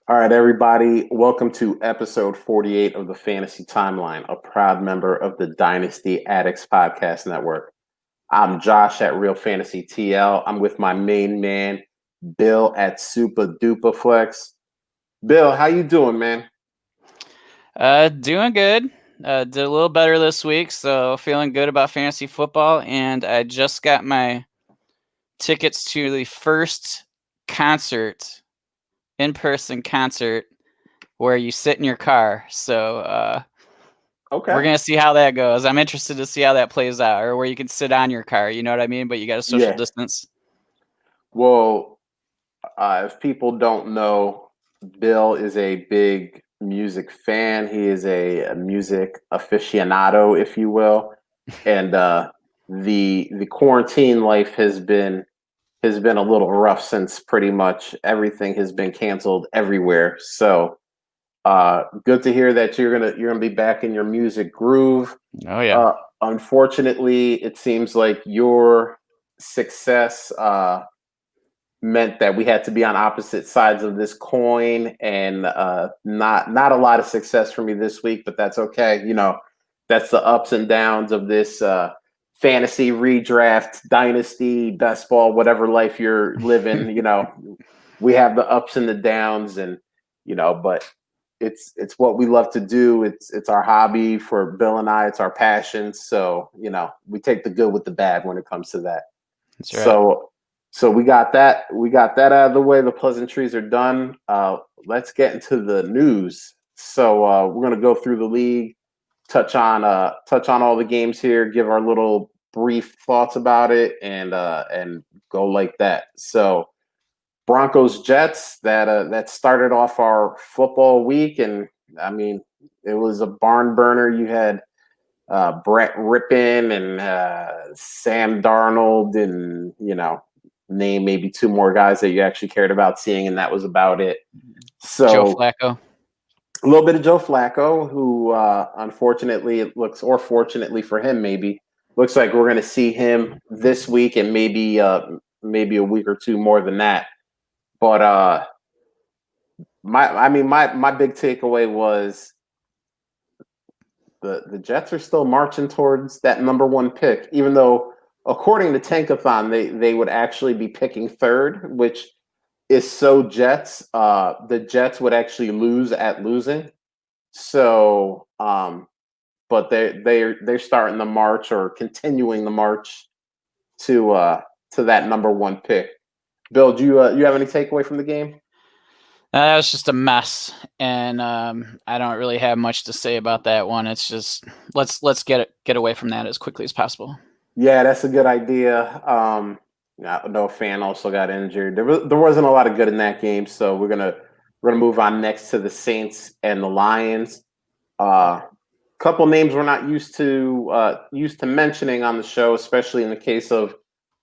All right, everybody. Welcome to episode 48 of the Fantasy Timeline, a proud member of the Dynasty Addicts Podcast Network. I'm Josh at Real Fantasy TL. I'm with my main man, Bill at Super Duper Flex. Bill, how you doing, man? Doing good. Did a little better this week, so feeling good about fantasy football. And I just got my tickets to the first concert, in-person concert, where you sit in your car. So we're Okay. gonna see how that goes. I'm interested to see how that plays out, or where you can sit on your car. You know what I mean? But you got a social Yeah. distance. Well, if people don't know, Bill is a big music fan. He is a music aficionado, if you will, and the quarantine life has been a little rough since pretty much everything has been canceled everywhere. So good to hear that you're gonna be back in your music groove. Oh yeah. Uh, Unfortunately, it seems like your success meant that we had to be on opposite sides of this coin, and not a lot of success for me this week, but that's okay. That's the ups and downs of this fantasy redraft, dynasty, best ball, whatever life you're living. We have the ups and the downs, and but it's what we love to do. It's our hobby for Bill and I. It's our passion. So we take the good with the bad when it comes to that. That's right. So we got that. We got that out of the way. The pleasantries are done. Let's get into the news. So we're gonna go through the league, touch on all the games here, give our little brief thoughts about it, and go like that. So Broncos Jets that started off our football week, and I mean it was a barn burner. You had Brett Rippin and Sam Darnold, and name maybe two more guys that you actually cared about seeing, and that was about it. Joe So Flacco. a little bit of Joe Flacco, who unfortunately it looks, or fortunately for him, maybe looks like we're going to see him this week, and maybe a week or two more than that. But my big takeaway was the Jets are still marching towards that number one pick, even though according to Tankathon they would actually be picking third, which is so Jets. The Jets would actually lose at losing. So, but they're starting the march, or continuing the march to that number one pick. Bill, do you have any takeaway from the game? That was just a mess, and I don't really have much to say about that one. It's just let's get away from that as quickly as possible. Yeah, that's a good idea. No fan also got injured. There wasn't a lot of good in that game, so we're gonna move on next to the Saints and the Lions. Couple names we're not used to mentioning on the show, especially in the case of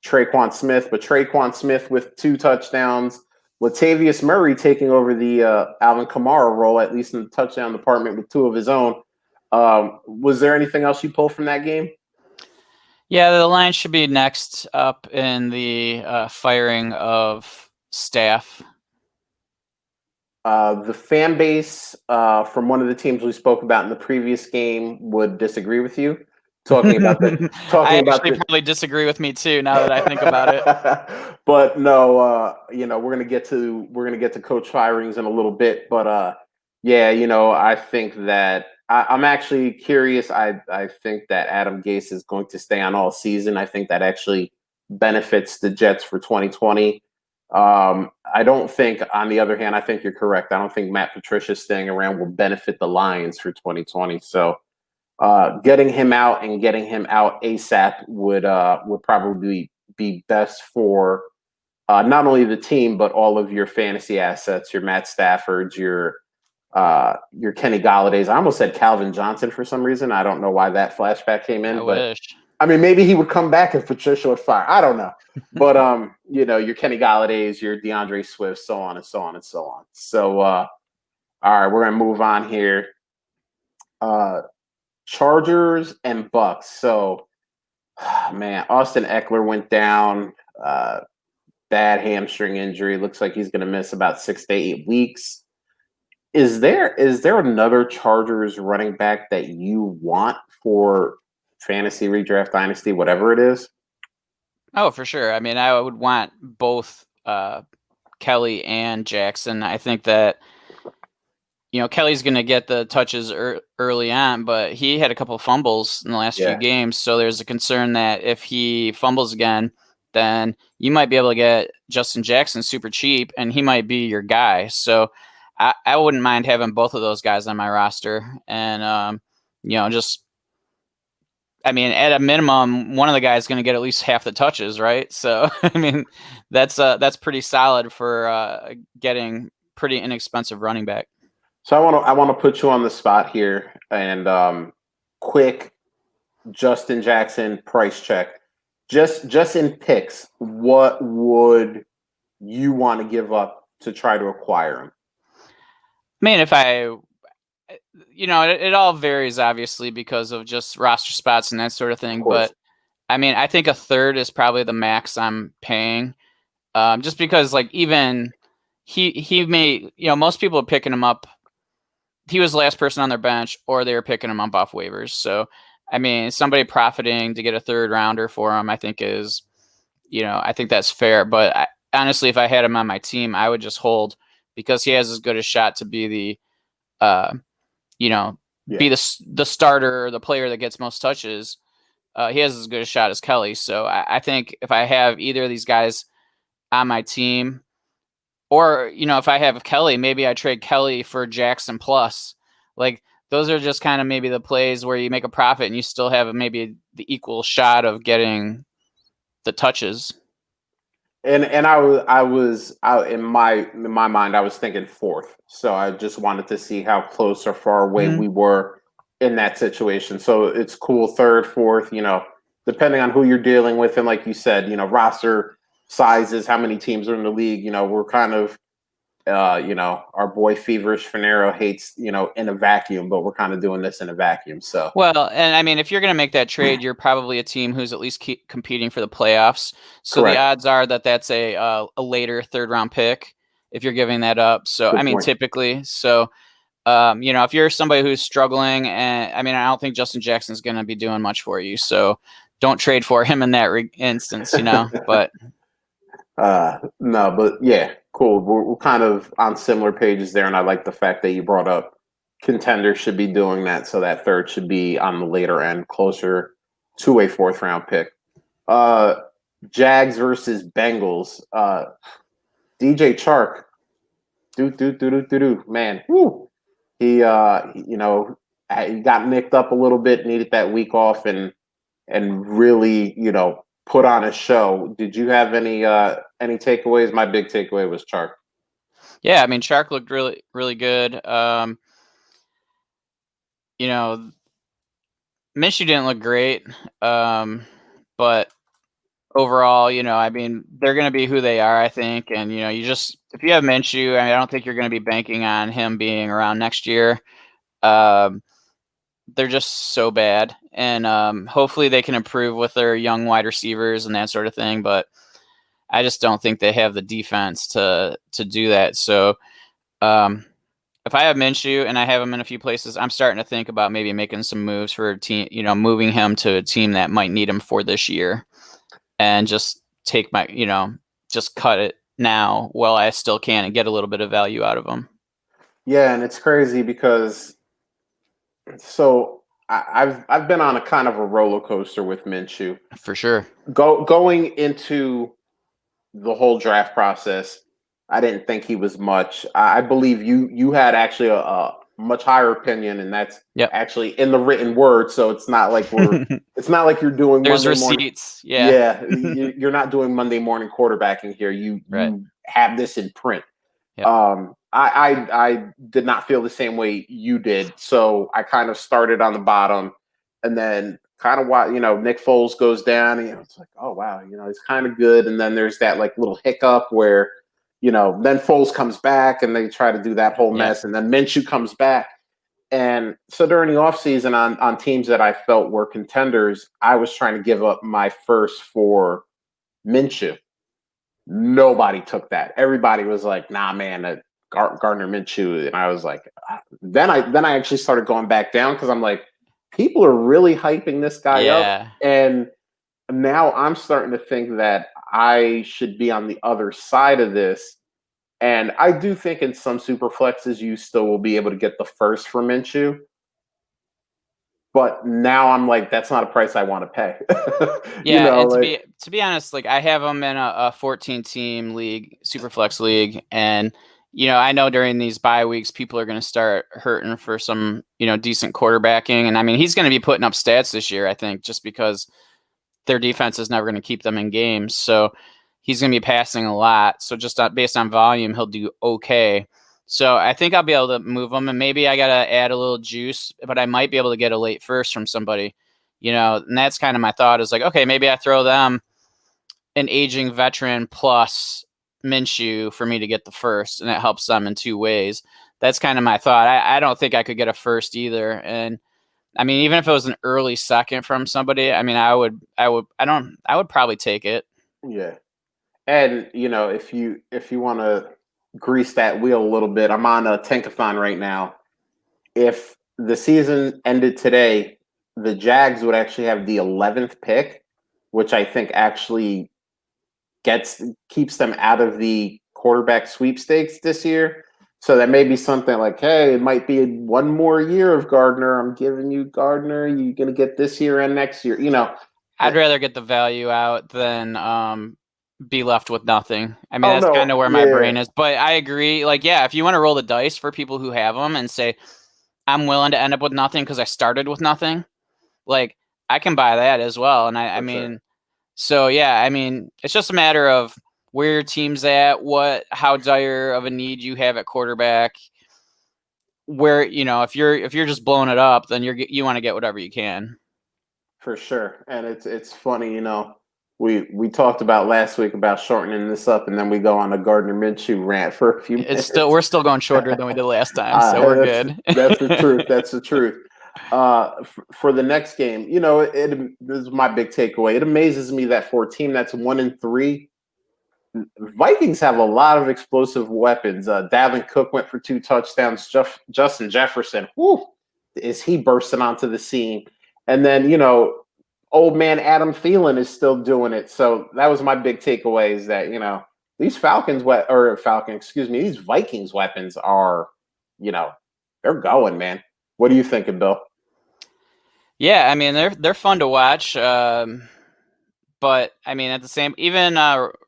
Traquan Smith. But Traquan Smith with 2 touchdowns, Latavius Murray taking over the Alvin Kamara role, at least in the touchdown department, with 2 of his own. Was there anything else you pulled from that game? Yeah, the Lions should be next up in the firing of staff. The fan base from one of the teams we spoke about in the previous game would disagree with you. Talking about the I talking about actually the probably disagree with me too. Now that I think about it. But no, we're gonna get to coach firings in a little bit. But yeah, I think that I'm actually curious. I think that Adam Gase is going to stay on all season. I think that actually benefits the Jets for 2020. I don't think, on the other hand, I think you're correct. I don't think Matt Patricia staying around will benefit the Lions for 2020. So getting him out and getting him out ASAP would probably be best for not only the team but all of your fantasy assets, your Matt Staffords, your Kenny Galladay's. I almost said Calvin Johnson for some reason. I don't know why that flashback came in, I but wish. I mean, maybe he would come back if Patricia would fire. I don't know. But your Kenny Galladay's, your DeAndre Swift, so on and so on and so on. So all right, we're gonna move on here. Chargers and Bucks. So man, Austin Eckler went down. Bad hamstring injury. Looks like he's gonna miss about 6 to 8 weeks. Is there another Chargers running back that you want for fantasy redraft dynasty, whatever it is? Oh, for sure. I mean, I would want both Kelly and Jackson. I think that Kelly's going to get the touches early on, but he had a couple fumbles in the last few games, so there's a concern that if he fumbles again, then you might be able to get Justin Jackson super cheap, and he might be your guy. So I wouldn't mind having both of those guys on my roster, and I mean, at a minimum, one of the guys is going to get at least half the touches, right? So I mean, that's pretty solid for getting pretty inexpensive running back. So I want to put you on the spot here and quick Justin Jackson price check. Just in picks, what would you want to give up to try to acquire him? I mean, it all varies obviously because of just roster spots and that sort of thing. But I mean, I think a third is probably the max I'm paying, just because like even he may most people are picking him up. He was the last person on their bench, or they were picking him up off waivers. So, I mean, somebody profiting to get a third rounder for him, I think I think that's fair. But honestly, if I had him on my team, I would just hold because he has as good a shot to be be the starter, or the player that gets most touches. He has as good a shot as Kelly. So I think if I have either of these guys on my team, or, if I have Kelly, maybe I trade Kelly for Jackson plus. Like, those are just kind of maybe the plays where you make a profit and you still have maybe the equal shot of getting the touches. And I was out in my mind, I was thinking fourth. So I just wanted to see how close or far away we were in that situation. So it's cool, third, fourth, depending on who you're dealing with. And like you said, roster sizes, how many teams are in the league, we're kind of our boy Feverish Finero hates, in a vacuum, but we're kind of doing this in a vacuum. So well, and I mean, if you're going to make that trade, you're probably a team who's at least keep competing for the playoffs. So the odds are that that's a later third round pick if you're giving that up. So I mean, typically, so if you're somebody who's struggling, and I mean, I don't think Justin Jackson's going to be doing much for you. So don't trade for him in that instance, but. No, but yeah, cool. We're kind of on similar pages there, and I like the fact that you brought up contenders should be doing that, so that third should be on the later end, closer to a fourth round pick. Jags versus Bengals. DJ Chark, man, whoo. He got nicked up a little bit, needed that week off, and really put on a show. Did you have any takeaways? My big takeaway was Chark. Yeah, I mean, Chark looked really, really good. Minshew didn't look great, but overall, I mean, they're going to be who they are, I think. And if you have Minshew, I don't think you're going to be banking on him being around next year. They're just so bad, and hopefully they can improve with their young wide receivers and that sort of thing. But I just don't think they have the defense to do that. So if I have Minshew and I have him in a few places, I'm starting to think about maybe making some moves for a team, moving him to a team that might need him for this year, and just take my, just cut it now while I still can and get a little bit of value out of him. Yeah, and it's crazy because. So I've been on a kind of a roller coaster with Minshew. For sure. Going into the whole draft process, I didn't think he was much. I believe you had actually a much higher opinion, and that's actually in the written word. So it's not like it's not like you're doing. There's Monday receipts. Morning, yeah. You're not doing Monday morning quarterbacking here. You have this in print. Yep. I did not feel the same way you did. So I kind of started on the bottom, and then kind of Nick Foles goes down, and it's like, oh wow, he's kind of good. And then there's that like little hiccup where, then Foles comes back and they try to do that whole mess, and then Minshew comes back. And so during the offseason on teams that I felt were contenders, I was trying to give up my first for Minshew. Nobody took that. Everybody was like, nah, man, Gardner Minshew, and I was like, then I actually started going back down because I'm like, people are really hyping this guy up, Yeah. and now I'm starting to think that I should be on the other side of this. And I do think in some super flexes you still will be able to get the first for Minshew. But now I'm like, that's not a price I want to pay. Yeah, and like, to be honest, like I have him in a 14 team league, super flex league, and I know during these bye weeks people are going to start hurting for some decent quarterbacking, and I mean he's going to be putting up stats this year, I think, just because their defense is never going to keep them in games, so he's going to be passing a lot. So just based on volume, he'll do okay. So I think I'll be able to move him, and maybe I got to add a little juice, but I might be able to get a late first from somebody. And that's kind of my thought is like, okay, maybe I throw them an aging veteran plus Minshew for me to get the first, and it helps them in two ways. That's kind of my thought. I don't think I could get a first either. And I mean, even if it was an early second from somebody, I mean, I would probably take it. yeah. And if you want to grease that wheel a little bit, I'm on a tankathon right now. If the season ended today, the Jags would actually have the 11th pick, which I think actually keeps them out of the quarterback sweepstakes this year. So that may be something like, hey, it might be one more year of Gardner. I'm giving you Gardner. You're going to get this year and next year. I'd rather get the value out than be left with nothing. I mean, that's kind of where my brain is. But I agree. Like, yeah, if you want to roll the dice for people who have them and say, I'm willing to end up with nothing because I started with nothing, like, I can buy that as well. And I mean, so yeah, I mean, it's just a matter of where your team's at, how dire of a need you have at quarterback. Where if you're just blowing it up, then you want to get whatever you can. For sure, and it's funny, we talked about last week about shortening this up, and then we go on a Gardner Minshew rant for a few minutes. We're still going shorter than we did last time, so we're good. That's the truth. That's the truth. For the next game, this is my big takeaway. It amazes me that for a team that's 1-3, Vikings have a lot of explosive weapons. Dalvin Cook went for 2 touchdowns. Justin Jefferson, is he bursting onto the scene? And then, old man Adam Thielen is still doing it. So that was my big takeaway is that, these these Vikings weapons are, they're going, man. What are you thinking, Bill? Yeah, I mean, they're fun to watch. But I mean, at the same, even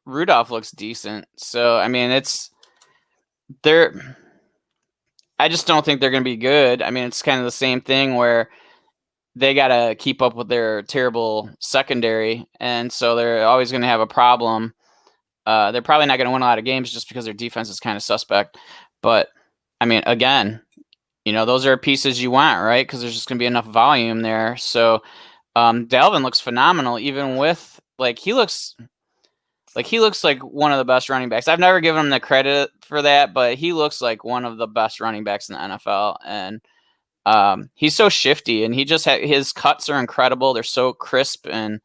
Rudolph looks decent. So I mean, I just don't think they're going to be good. I mean, it's kind of the same thing where they got to keep up with their terrible secondary, and so they're always going to have a problem. They're probably not going to win a lot of games just because their defense is kind of suspect. But I mean, again, those are pieces you want, right? Because there's just going to be enough volume there. So Dalvin looks phenomenal, even with he looks like one of the best running backs. I've never given him the credit for that, but he looks like one of the best running backs in the NFL. And he's so shifty, and his cuts are incredible. They're so crisp and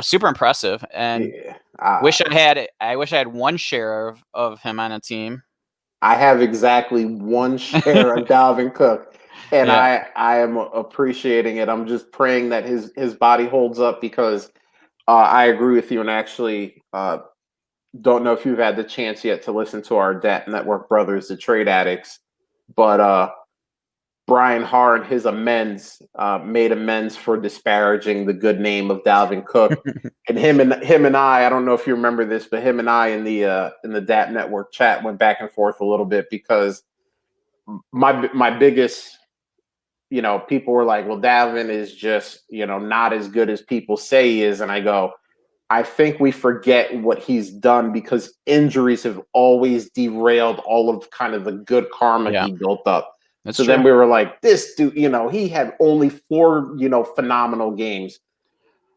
super impressive. And I wish I had one share of him on a team. I have exactly one share of Dalvin Cook, and I am appreciating it. I'm just praying that his body holds up because I agree with you, and actually don't know if you've had the chance yet to listen to our DAT Network brothers, the Trade Addicts, but Brian Harn, his made amends for disparaging the good name of Dalvin Cook, and him and I don't know if you remember this, but him and I in the DAT Network chat went back and forth a little bit because my biggest, people were like, well, Dalvin is just not as good as people say he is, and I go, I think we forget what he's done because injuries have always derailed all of kind of the good karma he built up. That's so true. Then we were like, this dude, he had only 4, phenomenal games.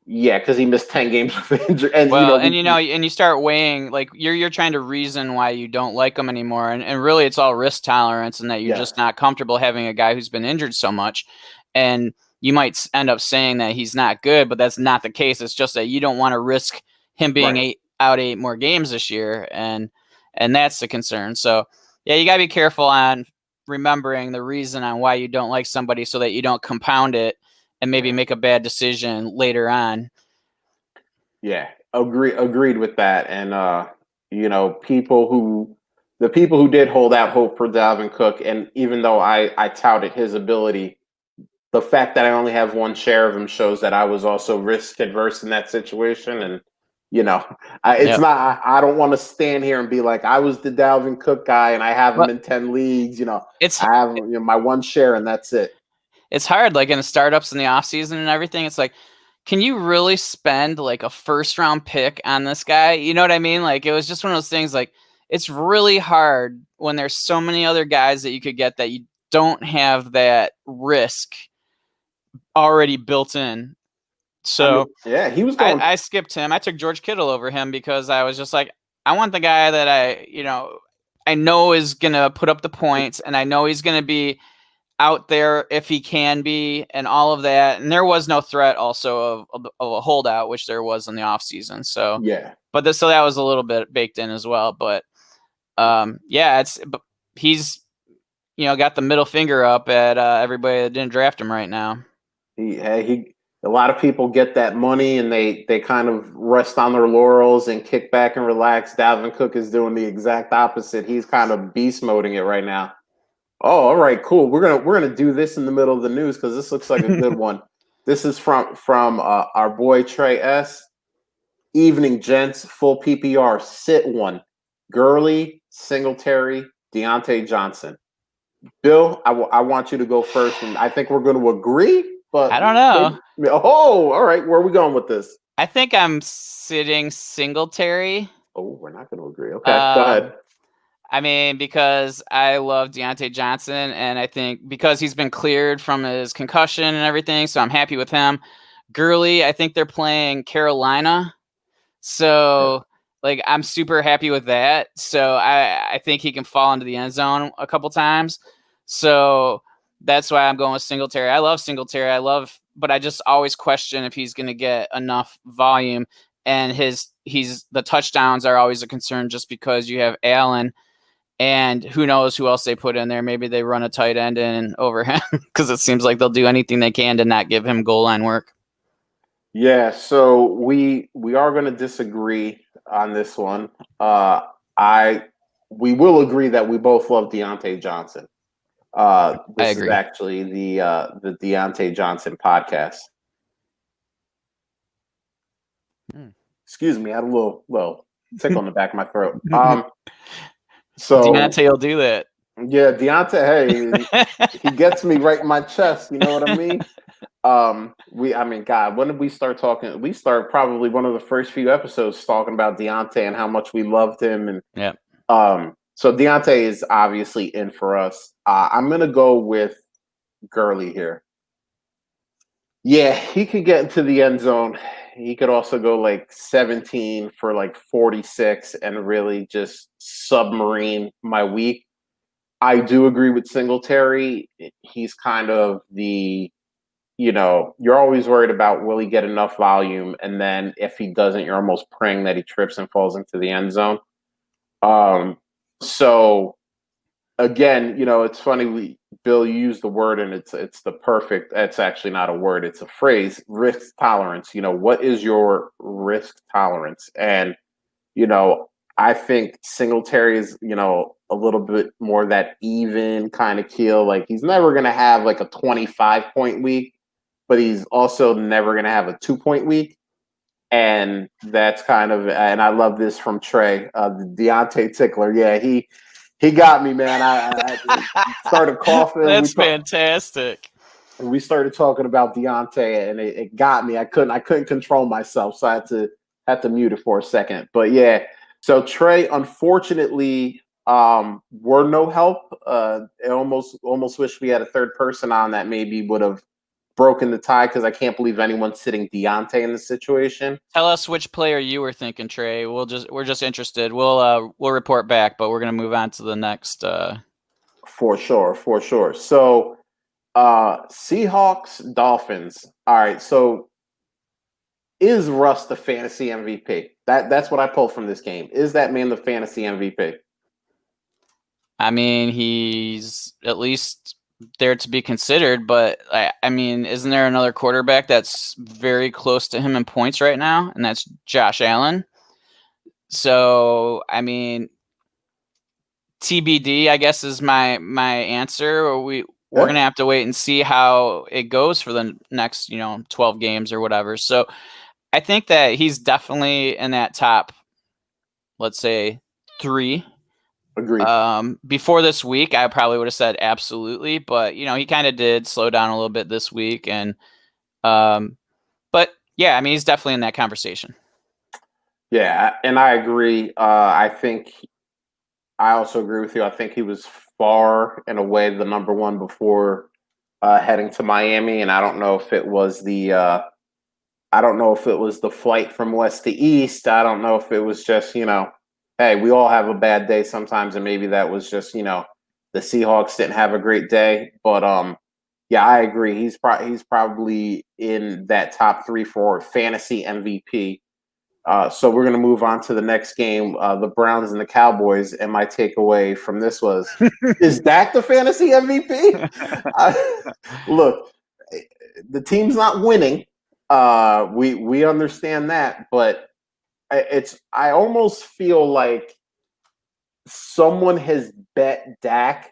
Yeah, because he missed 10 games with injury. And and you start weighing, like you're trying to reason why you don't like him anymore, and really it's all risk tolerance, and that you're just not comfortable having a guy who's been injured so much, and you might end up saying that he's not good, but that's not the case. It's just that you don't want to risk him being 8 more games this year, and that's the concern. So Yeah, you got to be careful on remembering the reason on why you don't like somebody so that you don't compound it and maybe make a bad decision later on. Yeah, agreed with that. And you know, the people who did hold out hope for Dalvin Cook, and even though I touted his ability, the fact that I only have one share of him shows that I was also risk adverse in that situation. And you know, it's Yep. not. I don't want to stand here and be like I was the Dalvin Cook guy and I have him But in 10 leagues. You know, it's I have my one share and that's it. it's hard, like in the startups in the off season and everything. It's like, can you really spend like a first round pick on this guy? You know what I mean? Like it was just one of those things. Like it's really hard when there's so many other guys that you could get that you don't have that risk already built in. I mean, So yeah, he was going. I skipped him. I took George Kittle over him because I was just like, I want the guy that I know is gonna put up the points, and I know he's gonna be out there if he can be, and all of that. And there was no threat also of a holdout, which there was in the offseason. So, Yeah, so that was a little bit baked in as well. But yeah, he's got the middle finger up at everybody that didn't draft him right now. he a lot of people get that money and they kind of rest on their laurels and kick back and relax. Dalvin Cook is doing the exact opposite. He's kind of beast moding it right now. Oh, all right, cool. We're gonna do this in the middle of the news because this looks like a good one. This is from our boy Trey S. Evening, gents. Full PPR. Sit one. Gurley, Singletary, Deontay Johnson. Bill, I want you to go first, and I think we're going to agree. But I don't know. all right. Where are we going with this? I think I'm sitting Singletary. Oh, we're not going to agree. Okay, go ahead. I mean, because I love Deontay Johnson, and I think because he's been cleared from his concussion and everything, so I'm happy with him. Gurley, I think they're playing Carolina, so like I'm super happy with that. So I think he can fall into the end zone a couple times. So that's why I'm going with Singletary. I love Singletary. But I just always question if he's going to get enough volume, and the touchdowns are always a concern just because you have Allen. And who knows who else they put in there? Maybe they run a tight end in over him because it seems like they'll do anything they can to not give him goal line work. Yeah, so we are going to disagree on this one. We will agree that we both love Deontay Johnson. This is actually the Deontay Johnson podcast. Excuse me, I had a little tick on the back of my throat. So Deontay will do that. Yeah, Deontay, hey, he gets me right in my chest. You know what I mean? God, when did we start talking? We start probably one of the first few episodes talking about Deontay and how much we loved him. And yeah, so Deontay is obviously in for us. I'm gonna go with Gurley here. Yeah, he could get into the end zone. He could also go like 17 for like 46 and really just submarine my week. I do agree with Singletary. He's kind of you're always worried about will he get enough volume, and then if he doesn't, you're almost praying that he trips and falls into the end zone. So again, it's funny. Bill, you used the word, and it's the perfect. It's actually not a word; it's a phrase. Risk tolerance. What is your risk tolerance? And I think Singletary is a little bit more that even kind of keel. Like he's never going to have like a 25-point week, but he's also never going to have a 2-point week. And that's kind of, and I love this from Trey, the Deontay Tickler. Yeah, he got me, man. I started coughing. That's fantastic. We started talking about Deontay, and it got me. I couldn't control myself, so I had to mute it for a second. But yeah, so Trey, unfortunately, were no help. I almost wish we had a third person on that maybe would have broken the tie, because I can't believe anyone's sitting Deontay in this situation. Tell us which player you were thinking, Trey. We're just interested. We'll report back, but we're gonna move on to the next. For sure. So, Seahawks, Dolphins. All right. So, is Russ the fantasy MVP? That's what I pulled from this game. Is that man the fantasy MVP? I mean, he's at least there to be considered, but I mean, isn't there another quarterback that's very close to him in points right now? And that's Josh Allen. So, I mean, TBD, I guess, is my answer. We're gonna have to wait and see how it goes for the next 12 games or whatever. So I think that he's definitely in that top, let's say, 3. Agreed. Before this week, I probably would have said absolutely, but he kind of did slow down a little bit this week, and but yeah, I mean, he's definitely in that conversation. Yeah, and I agree. I also agree with you. I think he was far and away the number one before heading to Miami, and I don't know if it was the flight from west to east. I don't know if it was just hey, we all have a bad day sometimes, and maybe that was just the Seahawks didn't have a great day. But yeah, I agree. He's probably in that top 3 for fantasy MVP. So we're going to move on to the next game, the Browns and the Cowboys. And my takeaway from this was, is Dak the fantasy MVP? Look, the team's not winning. We understand that, but I almost feel like someone has bet Dak.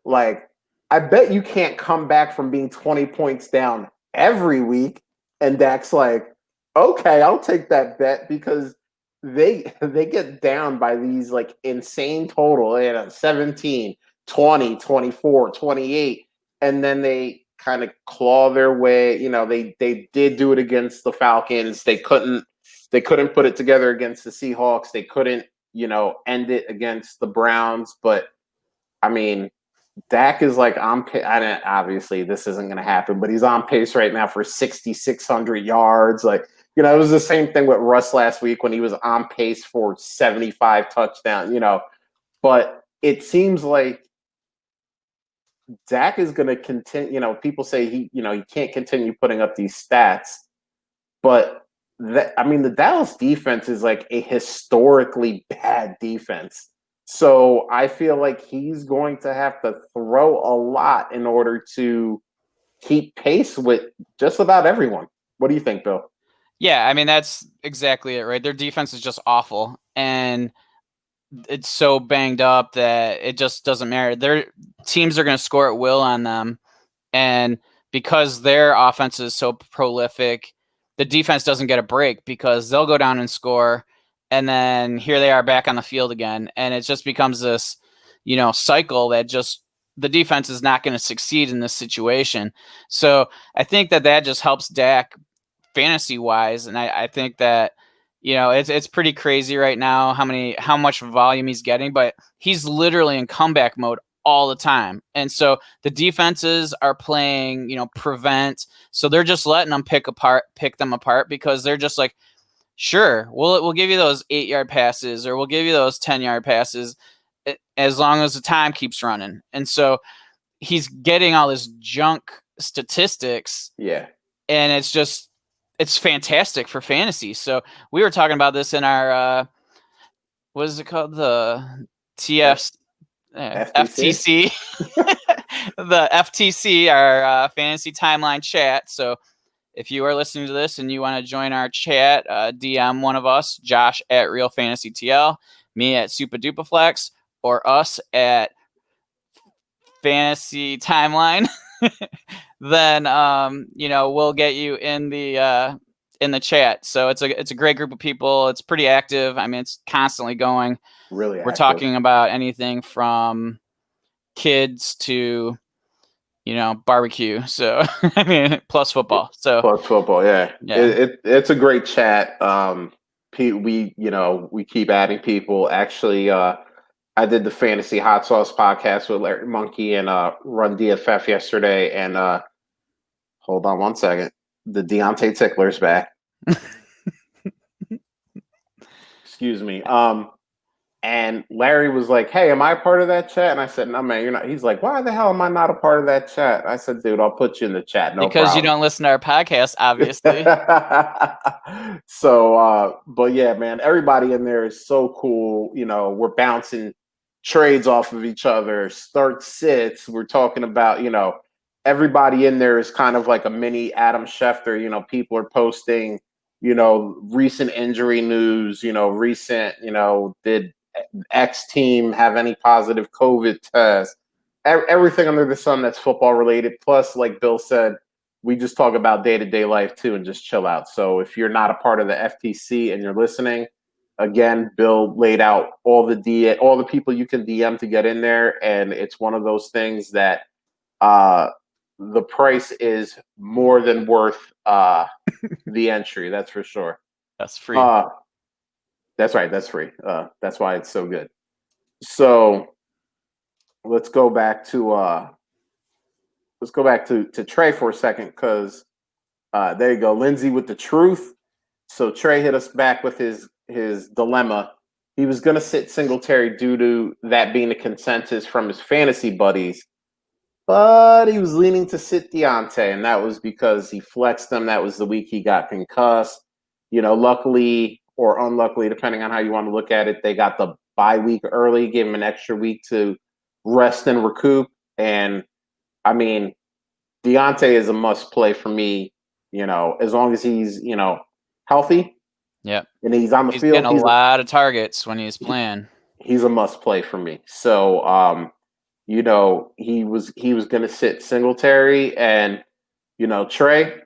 Like, I bet you can't come back from being 20 points down every week. And Dak's like, okay, I'll take that bet, because they get down by these like insane total, 17, 20, 24, 28, and then they kind of claw their way. They did do it against the Falcons. They couldn't put it together against the Seahawks. They couldn't, end it against the Browns. But I mean, Dak is like on pace. Obviously, this isn't going to happen, but he's on pace right now for 6,600 yards. Like, it was the same thing with Russ last week when he was on pace for 75 touchdowns, But it seems like Dak is going to continue. People say he can't continue putting up these stats, but the Dallas defense is like a historically bad defense. So I feel like he's going to have to throw a lot in order to keep pace with just about everyone. What do you think, Bill? Yeah, I mean, that's exactly it, right? Their defense is just awful, and it's so banged up that it just doesn't matter. Their teams are going to score at will on them, and because their offense is so prolific, the defense doesn't get a break, because they'll go down and score, and then here they are back on the field again, and it just becomes this, cycle that just the defense is not going to succeed in this situation. So I think that just helps Dak fantasy wise, and I think that it's pretty crazy right now how much volume he's getting, but he's literally in comeback mode all the time. And so the defenses are playing, prevent. So they're just letting them pick them apart, because they're just like, sure, we'll give you those 8-yard passes, or we'll give you those 10-yard passes, as long as the time keeps running. And so he's getting all this junk statistics. Yeah. And it's fantastic for fantasy. So we were talking about this in our, what is it called? The FTC, the FTC, our fantasy timeline chat. So if you are listening to this and you want to join our chat, DM one of us, Josh at Real Fantasy TL, me at Super Dupaflex, or us at Fantasy Timeline. Then we'll get you in the chat. So it's a great group of people. It's pretty active. I mean, it's constantly going. Really active. We're talking about anything from kids to barbecue. So I mean, plus football. So plus football, yeah. It's a great chat. We keep adding people. Actually, I did the Fantasy Hot Sauce podcast with Larry Monkey and Run DFF yesterday, and hold on one second. The Deontay Tickler's back. Excuse me. And Larry was like, "Hey, am I a part of that chat?" And I said, "No, man, you're not." He's like, "Why the hell am I not a part of that chat?" I said, "Dude, I'll put you in the chat. No because problem." you don't listen to our podcast, obviously. So, but yeah, man, everybody in there is so cool. We're bouncing trades off of each other, start sits. We're talking about, everybody in there is kind of like a mini Adam Schefter. People are posting, recent injury news, recent, did X team have any positive COVID tests? Everything under the sun that's football related. Plus, like Bill said, we just talk about day-to-day life too and just chill out. So if you're not a part of the FTC and you're listening, again, Bill laid out all the people you can DM to get in there, and it's one of those things that the price is more than worth the entry. That's for sure. That's free. That's right. That's free. That's why it's so good. So let's go back to Trey for a second, because there you go, Lindsay with the truth. So Trey hit us back with his dilemma. He was going to sit Singletary due to that being a consensus from his fantasy buddies, but he was leaning to sit Deontay, and that was because he flexed him. That was the week he got concussed. Luckily or unluckily, depending on how you want to look at it, they got the bye week early, gave him an extra week to rest and recoup. And I mean, Deontay is a must play for me, as long as he's, healthy. Yep. And he's on the field. Getting a lot of targets when he's playing. He's a must play for me. So, he was going to sit Singletary, and, Trey,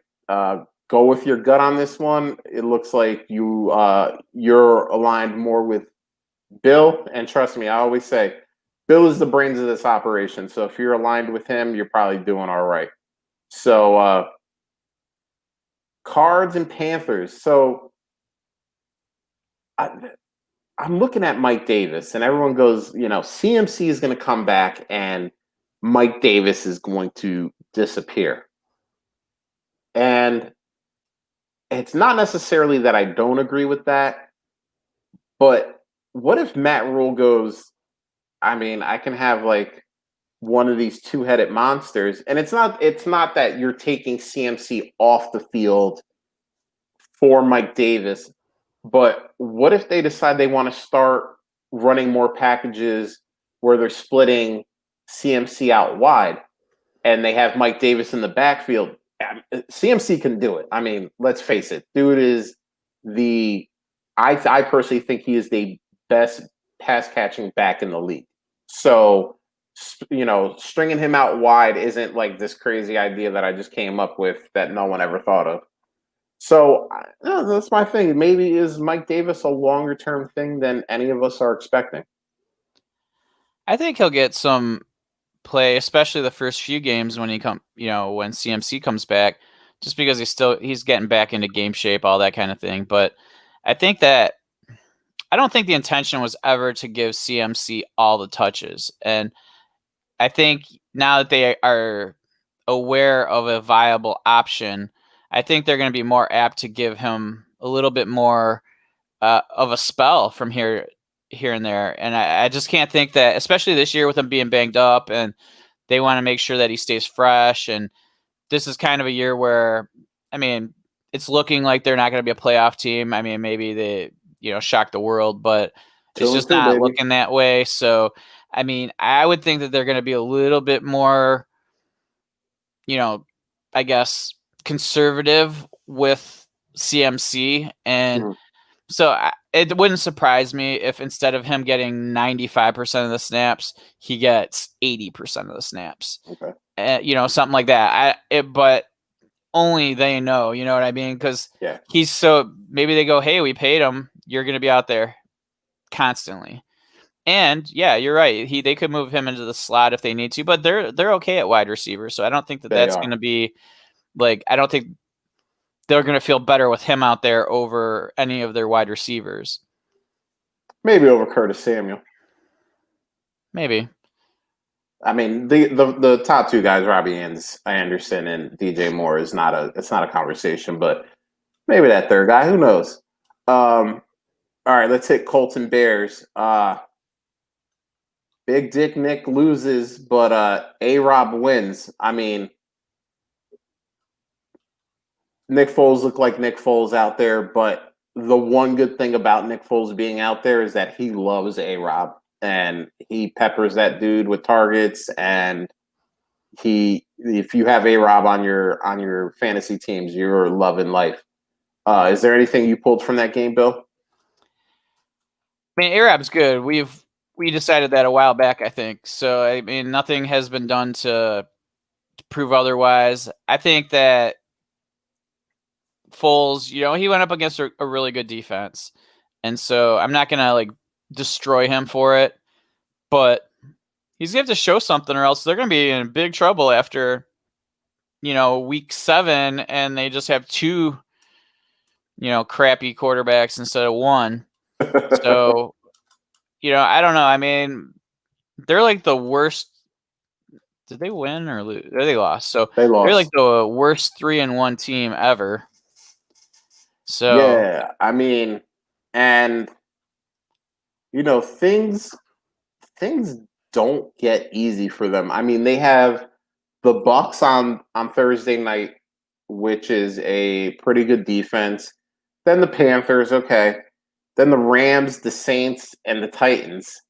go with your gut on this one. It looks like you're aligned more with Bill, and trust me, I always say Bill is the brains of this operation. So if you're aligned with him, you're probably doing all right. So Cards and Panthers. So I'm looking at Mike Davis, and everyone goes, CMC is going to come back and Mike Davis is going to disappear. And it's not necessarily that I don't agree with that, but what if Matt Rule goes, I can have like one of these two-headed monsters, and it's not that you're taking CMC off the field for Mike Davis, but what if they decide they want to start running more packages where they're splitting CMC out wide and they have Mike Davis in the backfield? CMC can do it. Let's face it. Dude is I personally think he is the best pass catching back in the league. So, stringing him out wide isn't like this crazy idea that I just came up with that no one ever thought of. So that's my thing. Maybe is Mike Davis a longer term thing than any of us are expecting? I think he'll get some play, especially the first few games when when CMC comes back, just because he's getting back into game shape, all that kind of thing. But I don't think the intention was ever to give CMC all the touches. And I think now that they are aware of a viable option, I think they're going to be more apt to give him a little bit more of a spell from here and there. And I just can't think that, especially this year with him being banged up, and they want to make sure that he stays fresh. And this is kind of a year where, it's looking like they're not going to be a playoff team. Maybe they, shock the world, but it's just not looking that way. So, I would think that they're going to be a little bit more, I guess, conservative with CMC. And so it wouldn't surprise me if instead of him getting 95% of the snaps, he gets 80% of the snaps. Okay. Something like that. But only they know, you know what I mean? Because maybe they go, hey, we paid him. You're going to be out there constantly. And yeah, you're right. They could move him into the slot if they need to, but they're okay at wide receiver. So I don't think that's going to be I don't think they're going to feel better with him out there over any of their wide receivers. Maybe over Curtis Samuel. Maybe. The top two guys, Robbie Anderson and DJ Moore, it's not a conversation, but maybe that third guy, who knows? All right, let's hit Colts and Bears. Big Dick Nick loses, but A-Rob wins. Nick Foles looked like Nick Foles out there, but the one good thing about Nick Foles being out there is that he loves A-Rob. and he peppers that dude with targets. And if you have A-Rob on your fantasy teams, you're loving life. Is there anything you pulled from that game, Bill? I mean, Arab's good. We decided that a while back, I think. So I mean, nothing has been done to prove otherwise. I think that Foles, he went up against a really good defense, and so I'm not gonna like destroy him for it, but he's gonna have to show something, or else they're gonna be in big trouble after week 7, and they just have 2 crappy quarterbacks instead of 1. So I don't know. I mean, they're like the worst. Did they win or lose? They lost. So They they're like lost. the worst 3-1 team ever. So Yeah, I mean, and things don't get easy for them. I mean, they have the Bucks on Thursday night, which is a pretty good defense. Then the Panthers, okay. Then the Rams, the Saints, and the Titans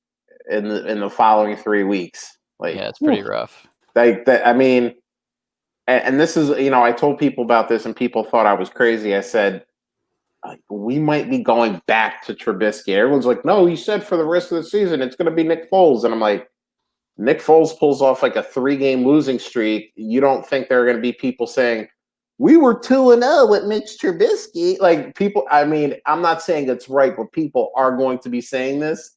in the following 3 weeks. Like, yeah, it's pretty rough. like that. I mean, and this is, I told people about this, and people thought I was crazy. I said, like, we might be going back to Trubisky. Everyone's like, no, he said for the rest of the season it's going to be Nick Foles, and I'm like, Nick Foles pulls off like a 3-game losing streak. You don't think there are going to be people saying, we were 2-0 with Mitch Trubisky? Like, people, I mean, I'm not saying it's right, but people are going to be saying this.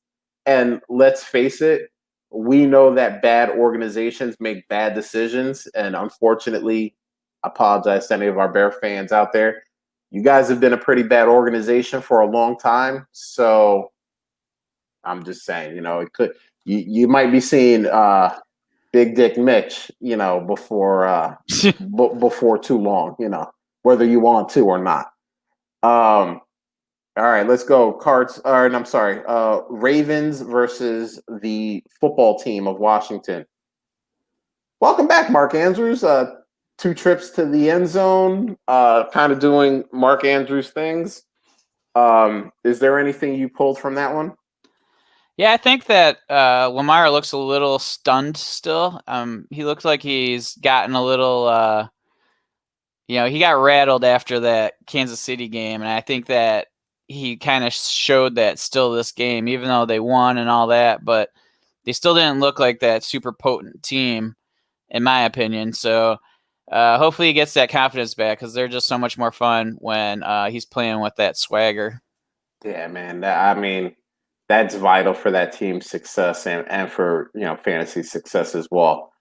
And let's face it, we know that bad organizations make bad decisions. And unfortunately, I apologize to any of our Bear fans out there. You guys have been a pretty bad organization for a long time. So I'm just saying, it could, you might be seeing Big Dick Mitch, before too long, whether you want to or not. All right, let's go. Cards. I'm sorry. Ravens versus the football team of Washington. Welcome back, Mark Andrews. 2 trips to the end zone. Kind of doing Mark Andrews things. Is there anything you pulled from that one? Yeah, I think that Lamar looks a little stunned still. He looks like he's gotten a little, he got rattled after that Kansas City game, and I think that he kind of showed that still this game, even though they won and all that, but they still didn't look like that super potent team, in my opinion. So hopefully he gets that confidence back, because they're just so much more fun when he's playing with that swagger. Yeah, man. I mean, that's vital for that team's success and for fantasy success as well.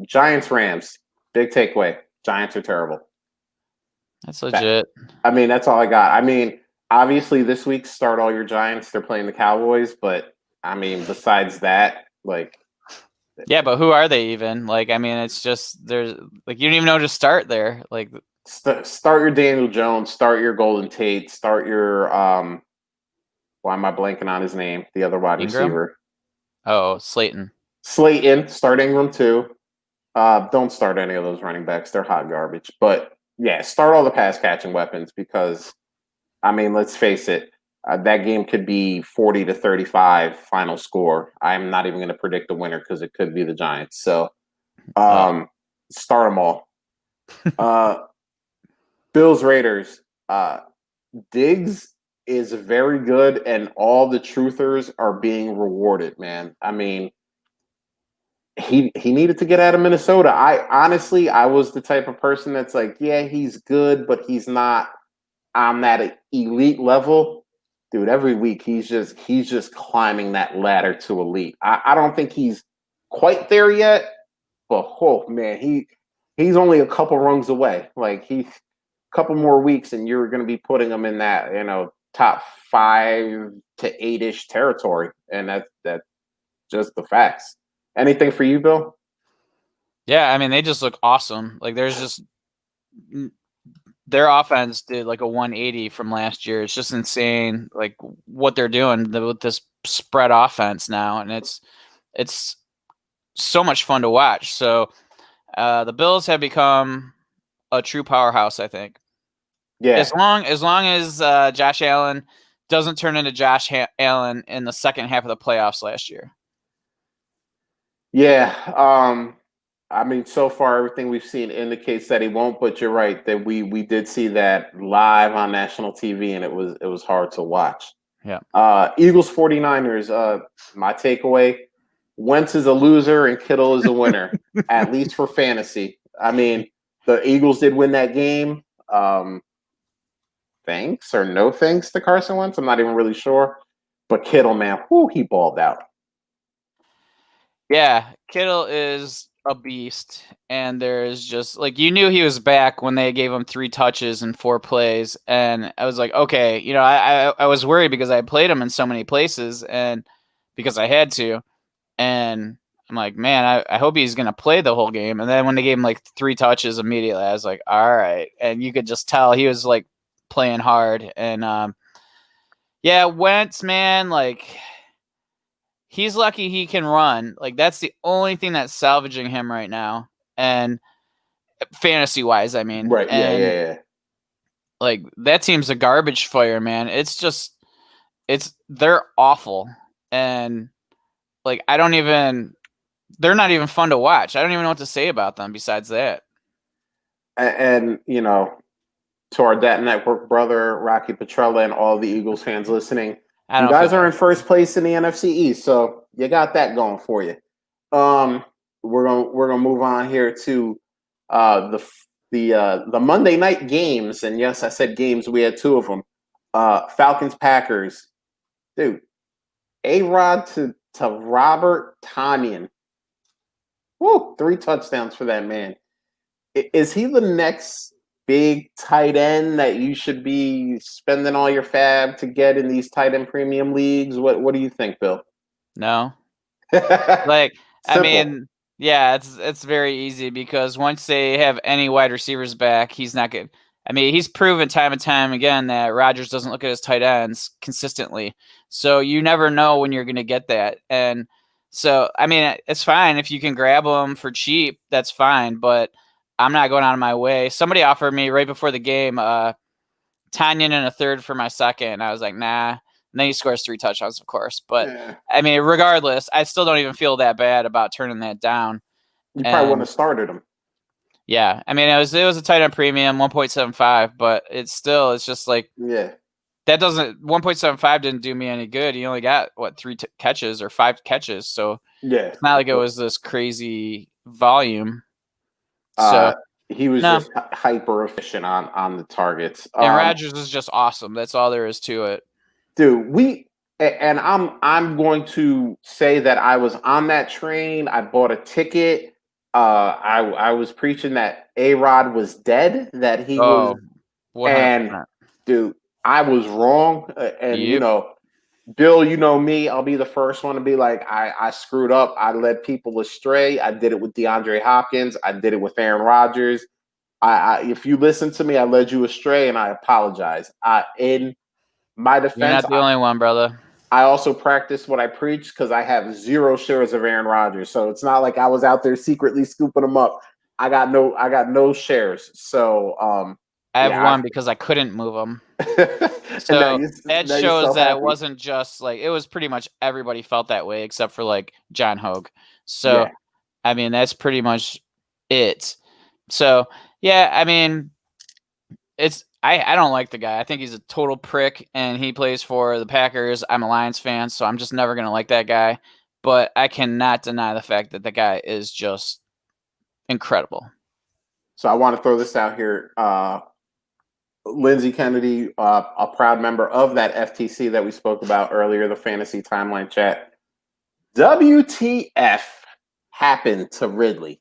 Giants Rams, big takeaway. Giants are terrible. That's legit. I mean, that's all I got. I mean, obviously this week start all your Giants. They're playing the Cowboys, but I mean, besides that, like, yeah, but who are they even? Like, I mean, it's just there's like you don't even know to start there. Like, start your Daniel Jones, start your Golden Tate, start your why am I blanking on his name? The other wide Ingram? receiver. Oh, Slayton. Start Ingram too. Don't start any of those running backs. They're hot garbage. But yeah, start all the pass catching weapons because, I mean, let's face it, that game could be 40-35 final score. I'm not even going to predict the winner because it could be the Giants. So start them all. Bills Raiders. Diggs is very good, and all the truthers are being rewarded, man. I mean, he needed to get out of Minnesota. I was the type of person that's like, yeah, he's good, but he's not on that elite level. Dude, every week he's just climbing that ladder to elite. I don't think he's quite there yet, but oh man, he's only a couple rungs away. Like he's a couple more weeks and you're gonna be putting him in that, top 5 to 8-ish territory. And that's just the facts. Anything for you, Bill? Yeah, I mean, they just look awesome. Like, there's just their offense did like a 180 from last year. It's just insane, like what they're doing with this spread offense now, and it's so much fun to watch. So the Bills have become a true powerhouse, I think. Yeah. As long as Josh Allen doesn't turn into Josh Allen in the second half of the playoffs last year. Yeah. I mean, so far everything we've seen indicates that he won't. But you're right that we did see that live on national TV, and it was hard to watch. Yeah. Eagles 49ers. My takeaway: Wentz is a loser and Kittle is a winner, at least for fantasy. I mean, the Eagles did win that game. Thanks or no thanks to Carson Wentz. I'm not even really sure. But Kittle, man, whoo, he balled out. Yeah, Kittle is a beast, and there's just like you knew he was back when they gave him 3 touches and 4 plays, and I was like, okay, I was worried because I played him in so many places, and because I had to, and I'm like, man, I hope he's gonna play the whole game. And then when they gave him like 3 touches immediately, I was like, all right, and you could just tell he was like playing hard, and yeah, Wentz, man, like. He's lucky he can run. Like, that's the only thing that's salvaging him right now. And fantasy-wise, I mean. Right, And, yeah. like, that team's a garbage fire, man. It's just they're awful. And, like, they're not even fun to watch. I don't even know what to say about them besides that. And to our Dat Network brother, Rocky Petrella, and all the Eagles fans listening, you guys are in first place in the NFC East, so you got that going for you. We're gonna move on here to the Monday night games, and yes, I said games. We had 2 of them. Falcons Packers, dude. A-Rod to Robert Tonyan. Woo, 3 touchdowns for that man. Is he the next big tight end that you should be spending all your fab to get in these tight end premium leagues? What do you think, Bill? No. Like, I mean, yeah, it's very easy because once they have any wide receivers back, he's not good. I mean, he's proven time and time again that Rodgers doesn't look at his tight ends consistently. So you never know when you're going to get that. And so, I mean, it's fine if you can grab them for cheap, that's fine. But I'm not going out of my way. Somebody offered me right before the game, Tonyan in a third for my second. And I was like, nah. And then he scores 3 touchdowns, of course. But, yeah. I mean, regardless, I still don't even feel that bad about turning that down. You probably wouldn't have started him. Yeah. I mean, it was a tight end premium, 1.75, but it's just like, yeah, that doesn't, 1.75 didn't do me any good. He only got, 3 catches or 5 catches. So, yeah, it's not like it was this crazy volume. So, he was just hyper efficient on the targets. And Rodgers is just awesome. That's all there is to it. Dude, I'm going to say that I was on that train. I bought a ticket. I was preaching that A-Rod was dead, that he was, 100%. And dude, I was wrong. And yep. Bill, you know me, I'll be the first one to be like, I screwed up. I led people astray. I did it with DeAndre Hopkins. I did it with Aaron Rodgers. If you listen to me, I led you astray, and I apologize. In my defense, you're not the only one, brother. I also practice what I preach because I have 0 shares of Aaron Rodgers. So it's not like I was out there secretly scooping him up. I got no shares. So I have one because I couldn't move them. So that shows that it wasn't just like, it was pretty much everybody felt that way except for like John Hogue. So, I mean, that's pretty much it. So, yeah, I mean, I don't like the guy. I think he's a total prick, and he plays for the Packers. I'm a Lions fan, so I'm just never going to like that guy. But I cannot deny the fact that the guy is just incredible. So I want to throw this out here. Lindsey Kennedy, a proud member of that FTC that we spoke about earlier, the Fantasy Timeline Chat. WTF happened to Ridley?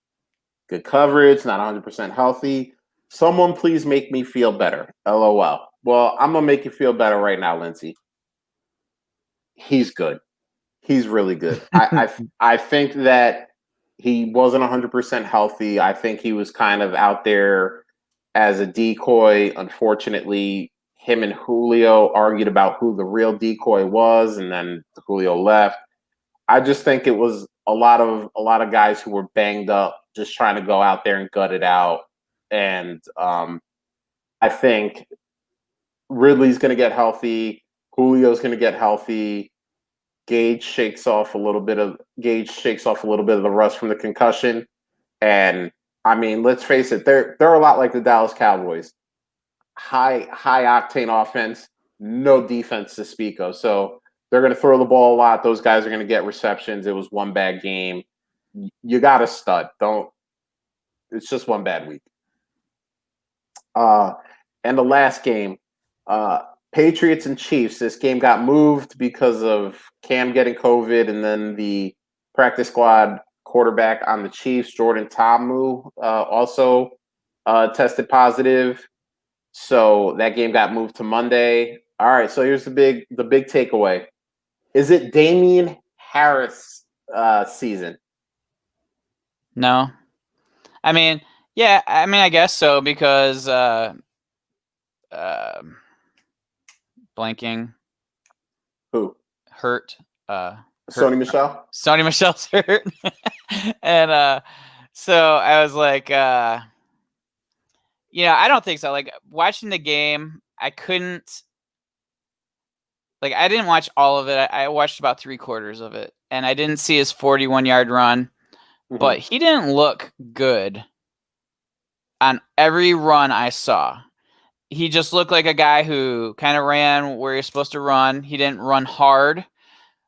Good coverage, not 100% healthy. Someone please make me feel better. LOL. Well, I'm going to make you feel better right now, Lindsay. He's good. He's really good. I think that he wasn't 100% healthy. I think he was kind of out there as a decoy. Unfortunately, him and Julio argued about who the real decoy was, and then Julio left. I just think it was a lot of guys who were banged up, just trying to go out there and gut it out. And I think Ridley's going to get healthy. Julio's going to get healthy. Gage shakes off a little bit of the rust from the concussion. And I mean, let's face it, they're a lot like the Dallas Cowboys. High octane offense, no defense to speak of. So they're going to throw the ball a lot. Those guys are going to get receptions. It was one bad game. You got to stud. Don't. It's just one bad week. And the last game, Patriots and Chiefs. This game got moved because of Cam getting COVID, and then the practice squad quarterback on the Chiefs, Jordan Ta'amu, also tested positive. So that game got moved to Monday. All right, so here's the big takeaway. Is it Damian Harris season? No. I mean, yeah, I guess so because blanking. Who? Hurt. Sony Michel? Sony Michel's hurt. And so I was like, I don't think so. Like, watching the game, I couldn't. Like, I didn't watch all of it. I watched about 3/4 of it, and I didn't see his 41-yard run. Mm-hmm. But he didn't look good on every run I saw. He just looked like a guy who kind of ran where you're supposed to run. He didn't run hard.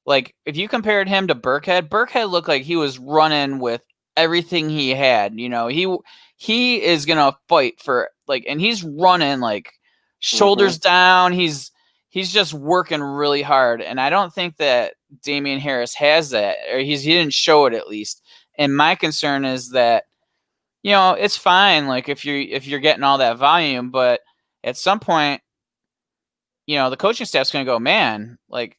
Like, if you compared him to Burkhead looked like he was running with everything he had. You know, he is gonna fight for, like, and he's running like shoulders down. He's just working really hard, and I don't think that Damian Harris has that, or he didn't show it at least. And my concern is that, it's fine, like, if you're getting all that volume, but at some point, the coaching staff's going to go, man, like,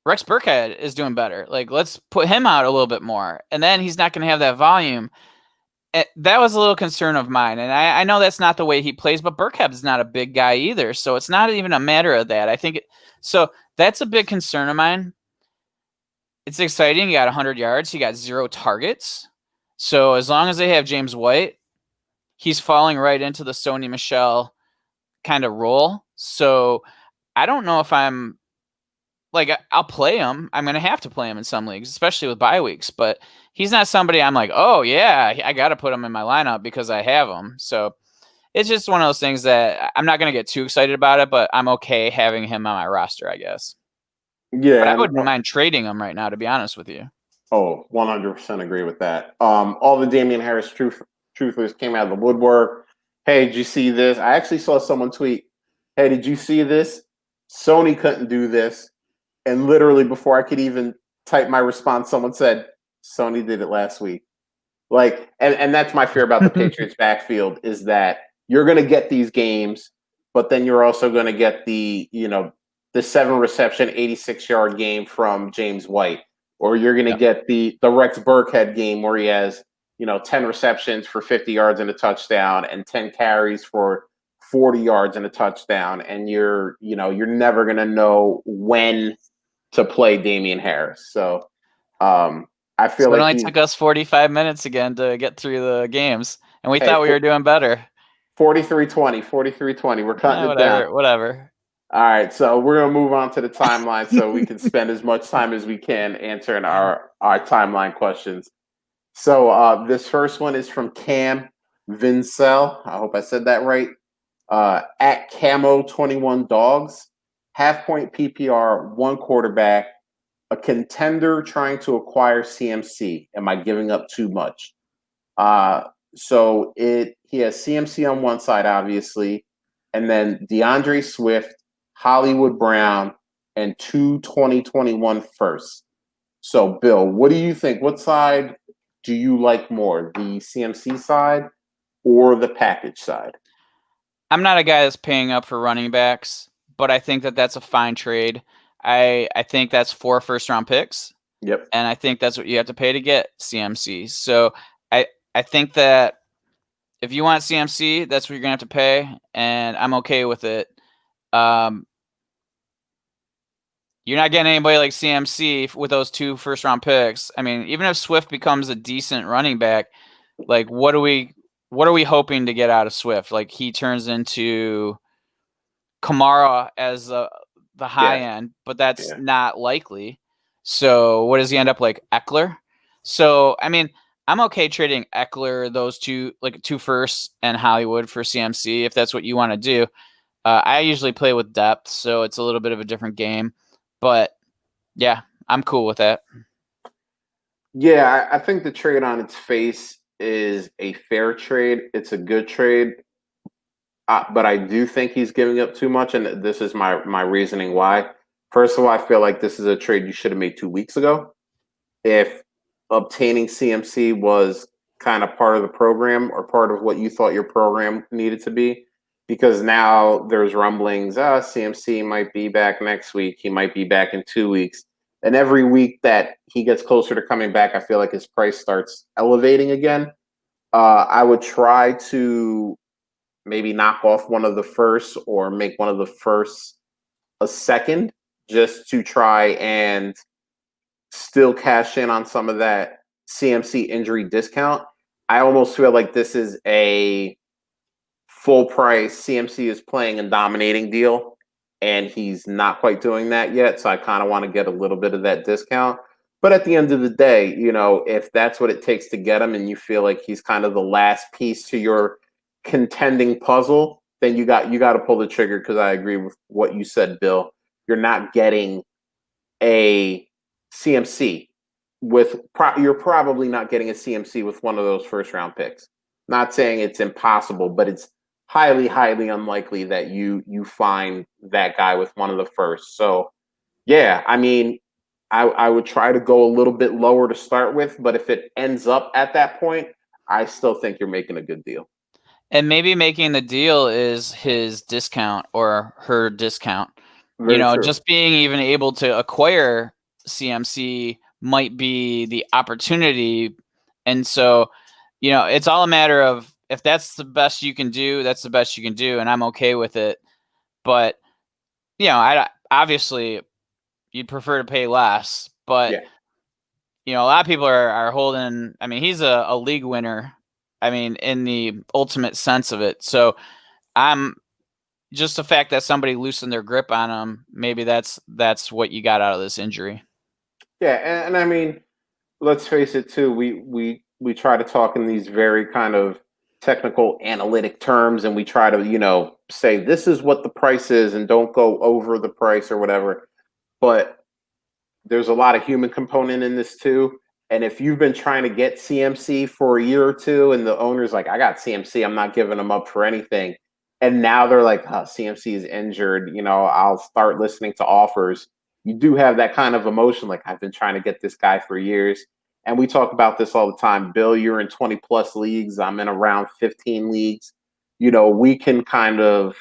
Rex Burkhead is doing better. Like, let's put him out a little bit more. And then he's not going to have that volume. That was a little concern of mine. And I know that's not the way he plays, but Burkhead's not a big guy either. So it's not even a matter of that. I think so that's a big concern of mine. It's exciting. You got 100 yards. You got 0 targets. So as long as they have James White, he's falling right into the Sony Michel kind of role. So I don't know if I'm like, I'll play him. I'm going to have to play him in some leagues, especially with bye weeks. But he's not somebody I'm like, oh, yeah, I got to put him in my lineup because I have him. So it's just one of those things that I'm not going to get too excited about it, but I'm okay having him on my roster, I guess. Yeah. But I wouldn't mind trading him right now, to be honest with you. Oh, 100% agree with that. All the Damian Harris truthers came out of the woodwork. Hey, did you see this? I actually saw someone tweet, hey, did you see this? Sony couldn't do this. And literally before I could even type my response, someone said, Sony did it last week. Like, and that's my fear about the Patriots backfield, is that you're going to get these games, but then you're also going to get the 7 reception, 86-yard game from James White. Or you're going to get the Rex Burkhead game where he has, 10 receptions for 50 yards and a touchdown and 10 carries for 40 yards and a touchdown. And you're never going to know when to play Damian Harris. So I feel like it only took us 45 minutes again to get through the games. And we thought we were doing better. 43-20. We're cutting it down. Whatever. All right, so we're going to move on to the timeline so we can spend as much time as we can answering our timeline questions. So this first one is from Cam Vincel. I hope I said that right. At Camo21 Dogs. Half-point PPR, 1 quarterback, a contender trying to acquire CMC. Am I giving up too much? So he has CMC on one side, obviously, and then DeAndre Swift, Hollywood Brown, and 2 2021 firsts. So, Bill, what do you think? What side do you like more, the CMC side or the package side? I'm not a guy that's paying up for running backs, but I think that that's a fine trade. I think that's 4 first-round picks. Yep. And I think that's what you have to pay to get CMC. So I think that if you want CMC, that's what you're going to have to pay, and I'm okay with it. You're not getting anybody like CMC with those 2 first-round picks. I mean, even if Swift becomes a decent running back, like, what are we hoping to get out of Swift? Like, he turns into Kamara as the high Yeah. end, but that's Yeah. not likely. So what does he end up like? Eckler? So, I mean, I'm okay trading Eckler, those two, like 2 firsts and Hollywood for CMC if that's what you want to do. I usually play with depth, so it's a little bit of a different game. But yeah, I'm cool with that. Yeah, I think the trade on its face is a fair trade. It's a good trade. But I do think he's giving up too much, and this is my reasoning why. First of all, I feel like this is a trade you should have made 2 weeks ago. If obtaining CMC was kind of part of the program or part of what you thought your program needed to be, because now there's rumblings, CMC might be back next week, he might be back in 2 weeks. And every week that he gets closer to coming back, I feel like his price starts elevating again. I would try to maybe knock off one of the firsts or make one of the firsts a second just to try and still cash in on some of that CMC injury discount. I almost feel like this is a full price CMC is playing and dominating deal, and he's not quite doing that yet. So I kind of want to get a little bit of that discount. But at the end of the day, if that's what it takes to get him and you feel like he's kind of the last piece to your contending puzzle, then you got to pull the trigger because I agree with what you said, Bill. You're not getting a CMC you're probably not getting a CMC with one of those first round picks. Not saying it's impossible, but it's highly, highly unlikely that you find that guy with one of the first. So yeah, I mean, I would try to go a little bit lower to start with, but if it ends up at that point, I still think you're making a good deal. And maybe making the deal is his discount or her discount. Very true. Just being even able to acquire CMC might be the opportunity. And so, it's all a matter of if that's the best you can do, that's the best you can do. And I'm okay with it. But, I obviously you'd prefer to pay less. But, Yeah. a lot of people are holding. I mean, he's a league winner. I mean, in the ultimate sense of it. So I'm just the fact that somebody loosened their grip on him. Maybe that's what you got out of this injury. Yeah, and I mean, let's face it too. We try to talk in these very kind of technical analytic terms, and we try to say this is what the price is, and don't go over the price or whatever. But there's a lot of human component in this too. And if you've been trying to get CMC for a year or two, and the owner's like, I got CMC, I'm not giving them up for anything. And now they're like, CMC is injured, I'll start listening to offers. You do have that kind of emotion, like I've been trying to get this guy for years. And we talk about this all the time. Bill, you're in 20 plus leagues. I'm in around 15 leagues. We can kind of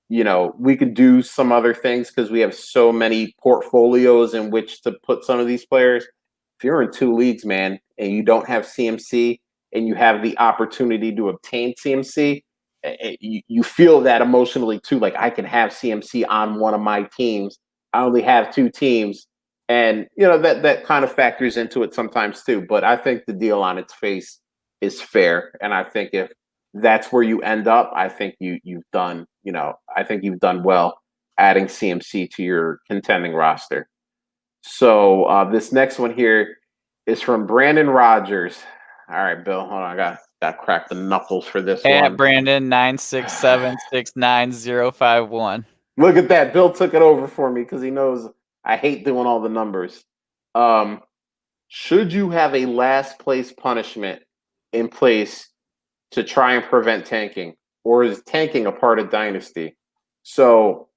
we could do some other things because we have so many portfolios in which to put some of these players. If you're in 2 leagues, man, and you don't have CMC and you have the opportunity to obtain CMC, you feel that emotionally too. Like I can have CMC on one of my teams. I only have 2 teams. And that kind of factors into it sometimes too. But I think the deal on its face is fair. And I think if that's where you end up, I think you've done, I think you've done well adding CMC to your contending roster. So this next one here is from Brandon Rogers. All right, Bill, hold on, I got to crack the knuckles for this At one. Brandon 967695051. Look at that. Bill took it over for me because he knows I hate doing all the numbers. Should you have a last place punishment in place to try and prevent tanking, or is tanking a part of dynasty? So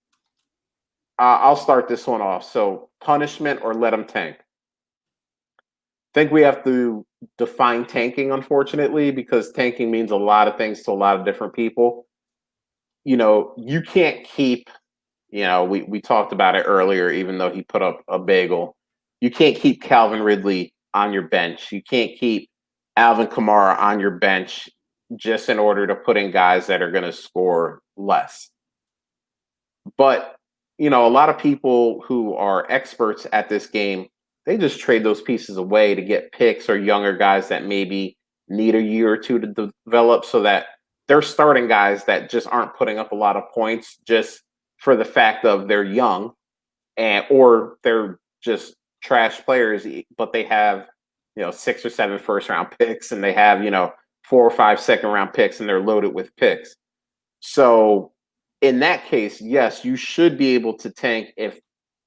I'll start this one off. So punishment or let them tank. I think we have to define tanking, unfortunately, because tanking means a lot of things to a lot of different people. You can't keep, we talked about it earlier, even though he put up a bagel. You can't keep Calvin Ridley on your bench. You can't keep Alvin Kamara on your bench just in order to put in guys that are going to score less. But, a lot of people who are experts at this game, they just trade those pieces away to get picks or younger guys that maybe need a year or two to develop so that they're starting guys that just aren't putting up a lot of points just for the fact of they're young or they're just trash players, but they have 6 or 7 first round picks and they have 4 or 5 second round picks and they're loaded with picks. So in that case, yes, you should be able to tank if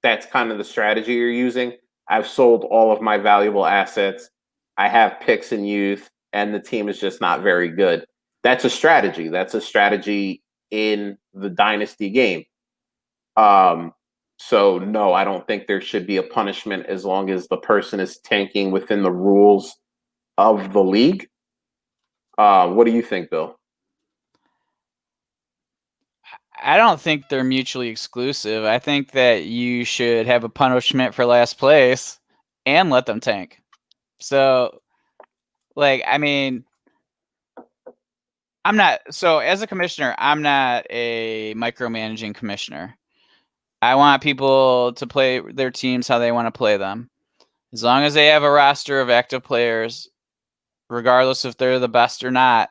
that's kind of the strategy you're using. I've sold all of my valuable assets. I have picks in youth, and the team is just not very good. That's a strategy. That's a strategy in the dynasty game. So no, I don't think there should be a punishment as long as the person is tanking within the rules of the league. What do you think, Bill? I don't think they're mutually exclusive. I think that you should have a punishment for last place and let them tank. So, I mean, as a commissioner, I'm not a micromanaging commissioner. I want people to play their teams how they want to play them. As long as they have a roster of active players, regardless if they're the best or not,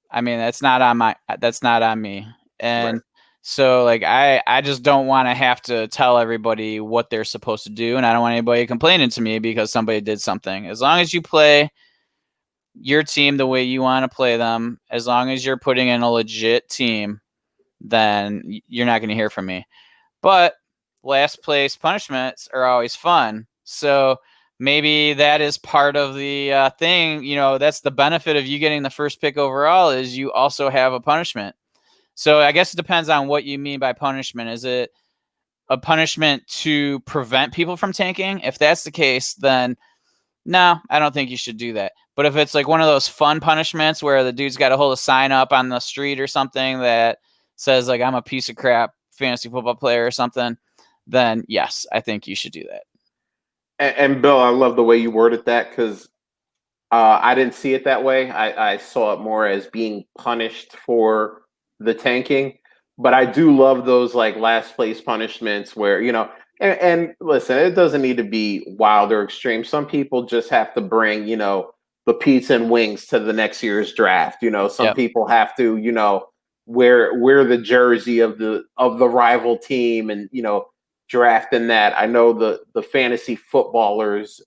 I mean, that's not on me. And Right. so I just don't want to have to tell everybody what they're supposed to do, and I don't want anybody complaining to me because somebody did something. As long as you play your team the way you want to play them, as long as you're putting in a legit team, then you're not going to hear from me. But last place punishments are always fun. So maybe that is part of the thing. That's the benefit of you getting the first pick overall is you also have a punishment. So I guess it depends on what you mean by punishment. Is it a punishment to prevent people from tanking? If that's the case, then no, I don't think you should do that. But if it's like one of those fun punishments where the dude's got to hold a sign up on the street or something that says I'm a piece of crap fantasy football player or something, then yes, I think you should do that. And Bill, I love the way you worded that because I didn't see it that way. I saw it more as being punished for the tanking. But I do love those last place punishments where, and listen, it doesn't need to be wild or extreme. Some people just have to bring, the pizza and wings to the next year's draft. Some people have to, wear the jersey of the rival team and, drafting that. I know the fantasy footballers,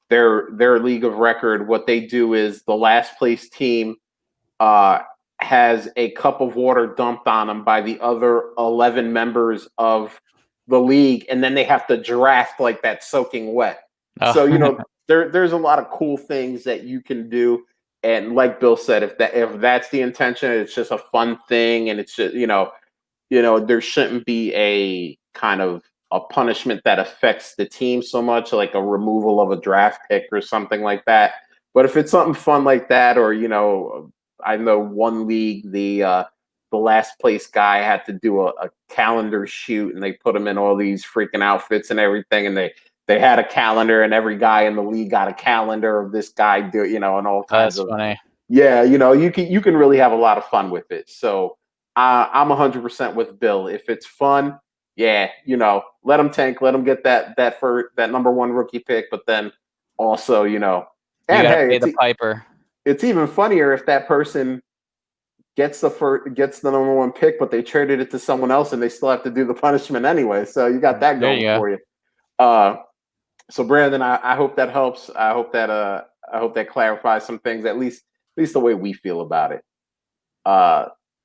their league of record, what they do is the last place team has a cup of water dumped on them by the other 11 members of the league, and then they have to draft that soaking wet. Oh. So there's a lot of cool things that you can do, and like Bill said, if that's the intention, it's just a fun thing, and it's just there shouldn't be a kind of a punishment that affects the team so much, like a removal of a draft pick or something like that. But if it's something fun like that, or I know one league, the last place guy had to do a calendar shoot, and they put him in all these freaking outfits and everything, and they had a calendar, and every guy in the league got a calendar of this guy and all kinds of funny. Yeah, you can really have a lot of fun with it. So I'm 100% with Bill. If it's fun, yeah, let them tank, let them get that number one rookie pick, but then also, You and gotta hey, pay the piper. it's even funnier if that person gets the number one pick, but they traded it to someone else and they still have to do the punishment anyway. So you got that going for you. So Brandon, I hope that helps. I hope that clarifies some things, at least the way we feel about it.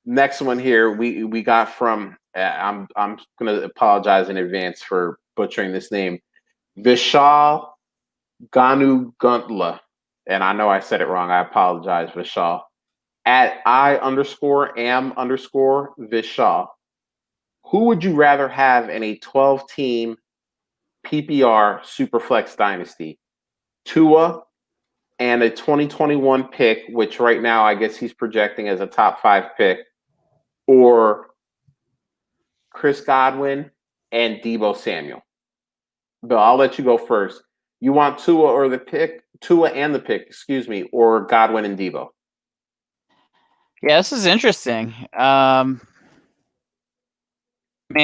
Next one here, we got from I'm gonna apologize in advance for butchering this name, Vishal Ganuguntla, and I know I said it wrong. I apologize, Vishal. At I_am_Vishal, who would you rather have in a 12-team PPR Superflex Dynasty? Tua and a 2021 pick, which right now I guess he's projecting as a top 5 pick, or Chris Godwin and Deebo Samuel? Bill, I'll let you go first. You want Tua and the pick, excuse me, or Godwin and Deebo? Yeah, this is interesting. Man,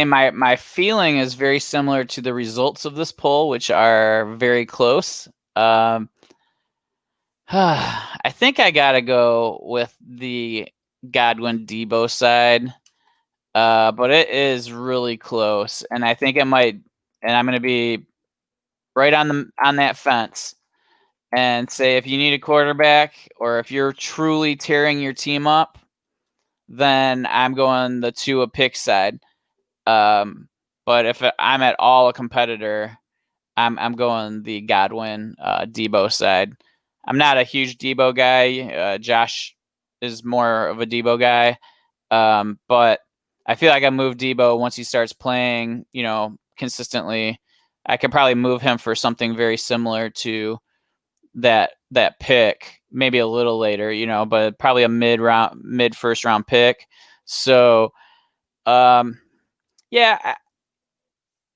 my feeling is very similar to the results of this poll, which are very close. I think I gotta go with the Godwin Deebo side. But it is really close, and I think it might. And I'm going to be right on that fence and say if you need a quarterback or if you're truly tearing your team up, then I'm going the Tua pick side. But if I'm at all a competitor, I'm going the Godwin Debo side. I'm not a huge Debo guy. Josh is more of a Debo guy. But I feel like I move Debo once he starts playing, consistently. I could probably move him for something very similar to that pick, maybe a little later, but probably a mid first round pick. So, yeah,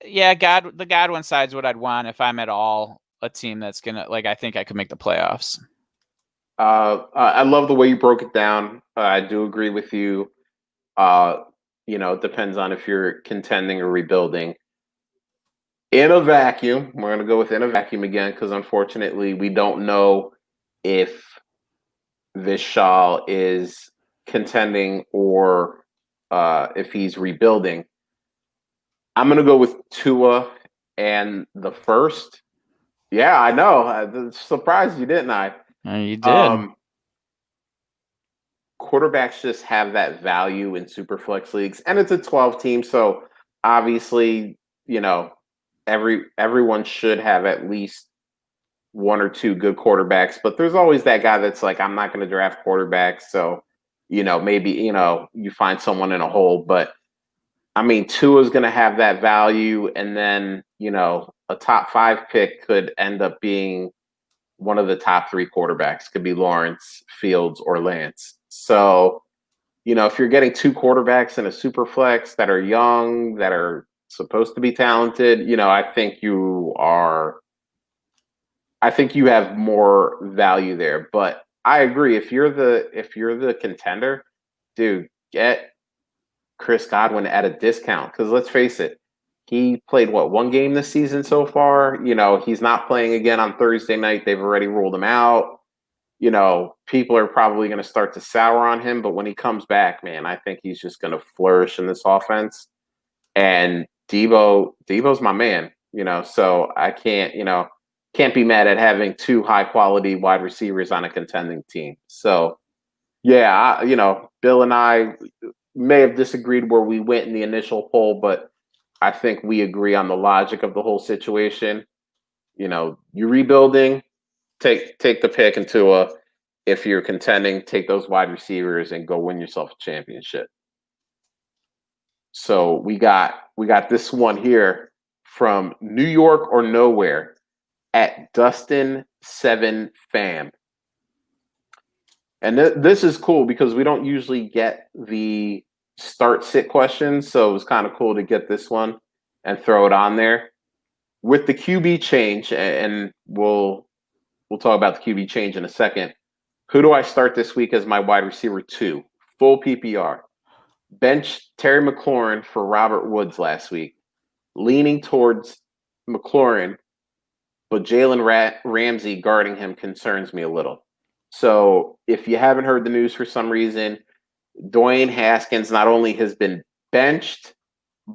the Godwin side's what I'd want if I'm at all a team that's gonna I think I could make the playoffs. I love the way you broke it down. I do agree with you. It depends on if you're contending or rebuilding. In a vacuum, we're going to go with in a vacuum again because unfortunately we don't know if Vishal is contending or if he's rebuilding. I'm going to go with Tua and the first. Yeah, I know. I surprised you, didn't I? You did. Quarterbacks just have that value in super flex leagues, and it's a 12 team, so obviously, everyone should have at least one or two good quarterbacks, but there's always that guy that's like, I'm not going to draft quarterbacks, so maybe you find someone in a hole, but I mean, Tua is going to have that value, and then a top 5 pick could end up being one of the top 3 quarterbacks. Could be Lawrence, Fields, or Lance. So, if you're getting 2 quarterbacks in a super flex that are young, that are supposed to be talented, I think you have more value there. But I agree. If you're the contender, dude, get Chris Godwin at a discount. Because let's face it, he played one game this season so far. He's not playing again on Thursday night. They've already ruled him out. People are probably going to start to sour on him, but when he comes back, man, I think he's just going to flourish in this offense. And Debo's my man, so I can't be mad at having 2 high quality wide receivers on a contending team. So, yeah, Bill and I may have disagreed where we went in the initial poll, but I think we agree on the logic of the whole situation. You rebuilding, take the pick into if you're contending, take those wide receivers and go win yourself a championship. So we got this one here from New York or Nowhere at Dustin7Fam. And this is cool because we don't usually get the start sit questions, so it was kind of cool to get this one and throw it on there. With the QB change, and we'll talk about the QB change in a second. Who do I start this week as my wide receiver 2? Full PPR. Bench Terry McLaurin for Robert Woods last week. Leaning towards McLaurin, but Jalen Ramsey guarding him concerns me a little. So if you haven't heard the news for some reason, Dwayne Haskins not only has been benched,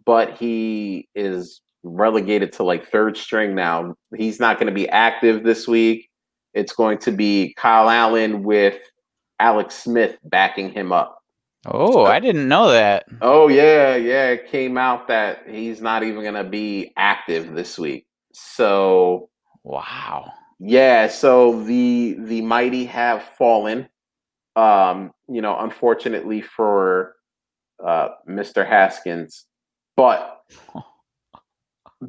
but he is relegated to 3rd string now. He's not going to be active this week. It's going to be Kyle Allen with Alex Smith backing him up. Oh, I didn't know that. Oh, yeah. It came out that he's not even going to be active this week. So, wow. Yeah, so the mighty have fallen. Unfortunately for Mr. Haskins. But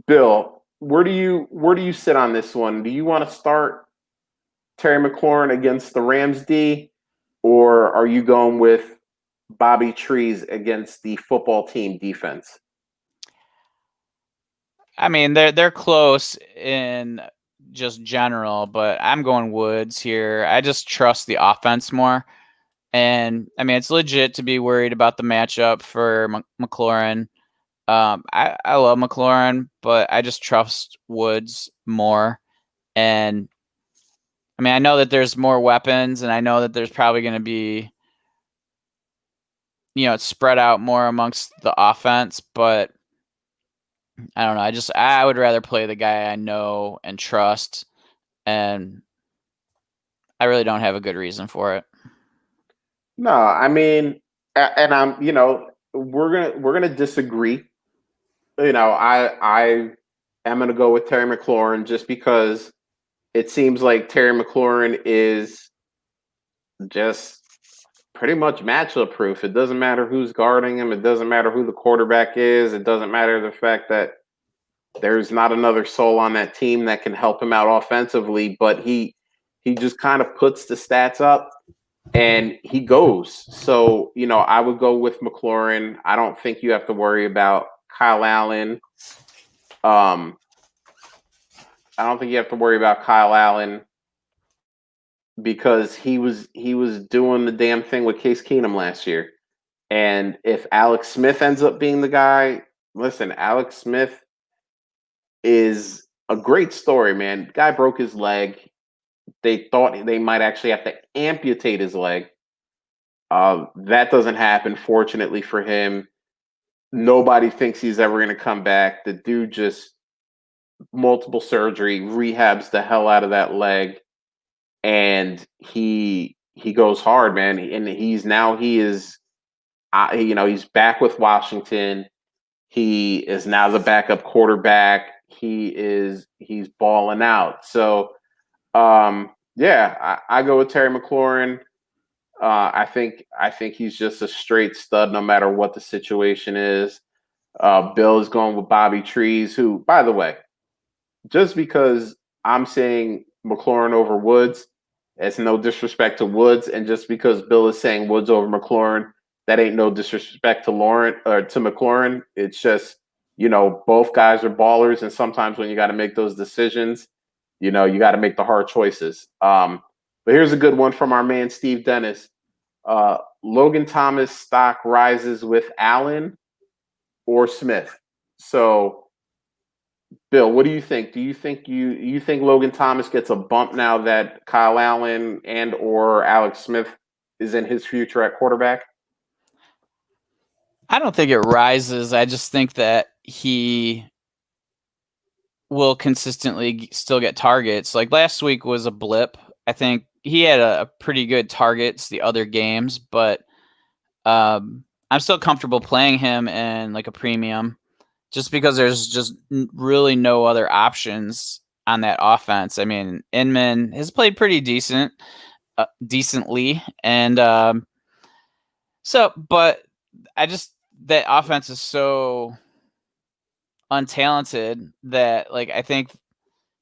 Bill, where do you sit on this one? Do you want to start Terry McLaurin against the Rams D, or are you going with Bobby Trees against the football team defense? I mean, they're close in just general, but I'm going Woods here. I just trust the offense more. And I mean, it's legit to be worried about the matchup for McLaurin. I love McLaurin, but I just trust Woods more. And I mean, I know that there's more weapons, and I know that there's probably going to be it's spread out more amongst the offense, but I don't know. I would rather play the guy I know and trust, and I really don't have a good reason for it. No, I mean, and I'm, we're gonna disagree. I am gonna go with Terry McLaurin just because it seems like Terry McLaurin is just pretty much matchup proof. It doesn't matter who's guarding him. It doesn't matter who the quarterback is. It doesn't matter the fact that there's not another soul on that team that can help him out offensively. But he just kind of puts the stats up and he goes. So I would go with McLaurin. I don't think you have to worry about Kyle Allen. I don't think you have to worry about Kyle Allen because he was doing the damn thing with Case Keenum last year. And if Alex Smith ends up being the guy, listen, Alex Smith is a great story, man. Guy broke his leg. They thought they might actually have to amputate his leg. That doesn't happen, fortunately for him. Nobody thinks he's ever going to come back. The dude just multiple surgery, rehabs the hell out of that leg, and he goes hard, man. And he is, he's back with Washington. He is now the backup quarterback. He's balling out. So, yeah, I go with Terry McLaurin. I think he's just a straight stud, no matter what the situation is. Bill is going with Bobby Trees, who, by the way, just because I'm saying McLaurin over Woods, it's no disrespect to Woods, and just because Bill is saying Woods over McLaurin, that ain't no disrespect to Lauren or to McLaurin. It's just both guys are ballers, and sometimes when you got to make those decisions, you got to make the hard choices. But here's a good one from our man Steve Dennis. Logan Thomas stock rises with Allen or Smith. So, Bill, what do you think? Do you think you think Logan Thomas gets a bump now that Kyle Allen and or Alex Smith is in his future at quarterback? I don't think it rises. I just think that he will consistently still get targets. Like last week was a blip. I think he had a pretty good targets the other games, but I'm still comfortable playing him in like a premium just because there's just really no other options on that offense. I mean, Inman has played pretty decently. And but that offense is so untalented that like I think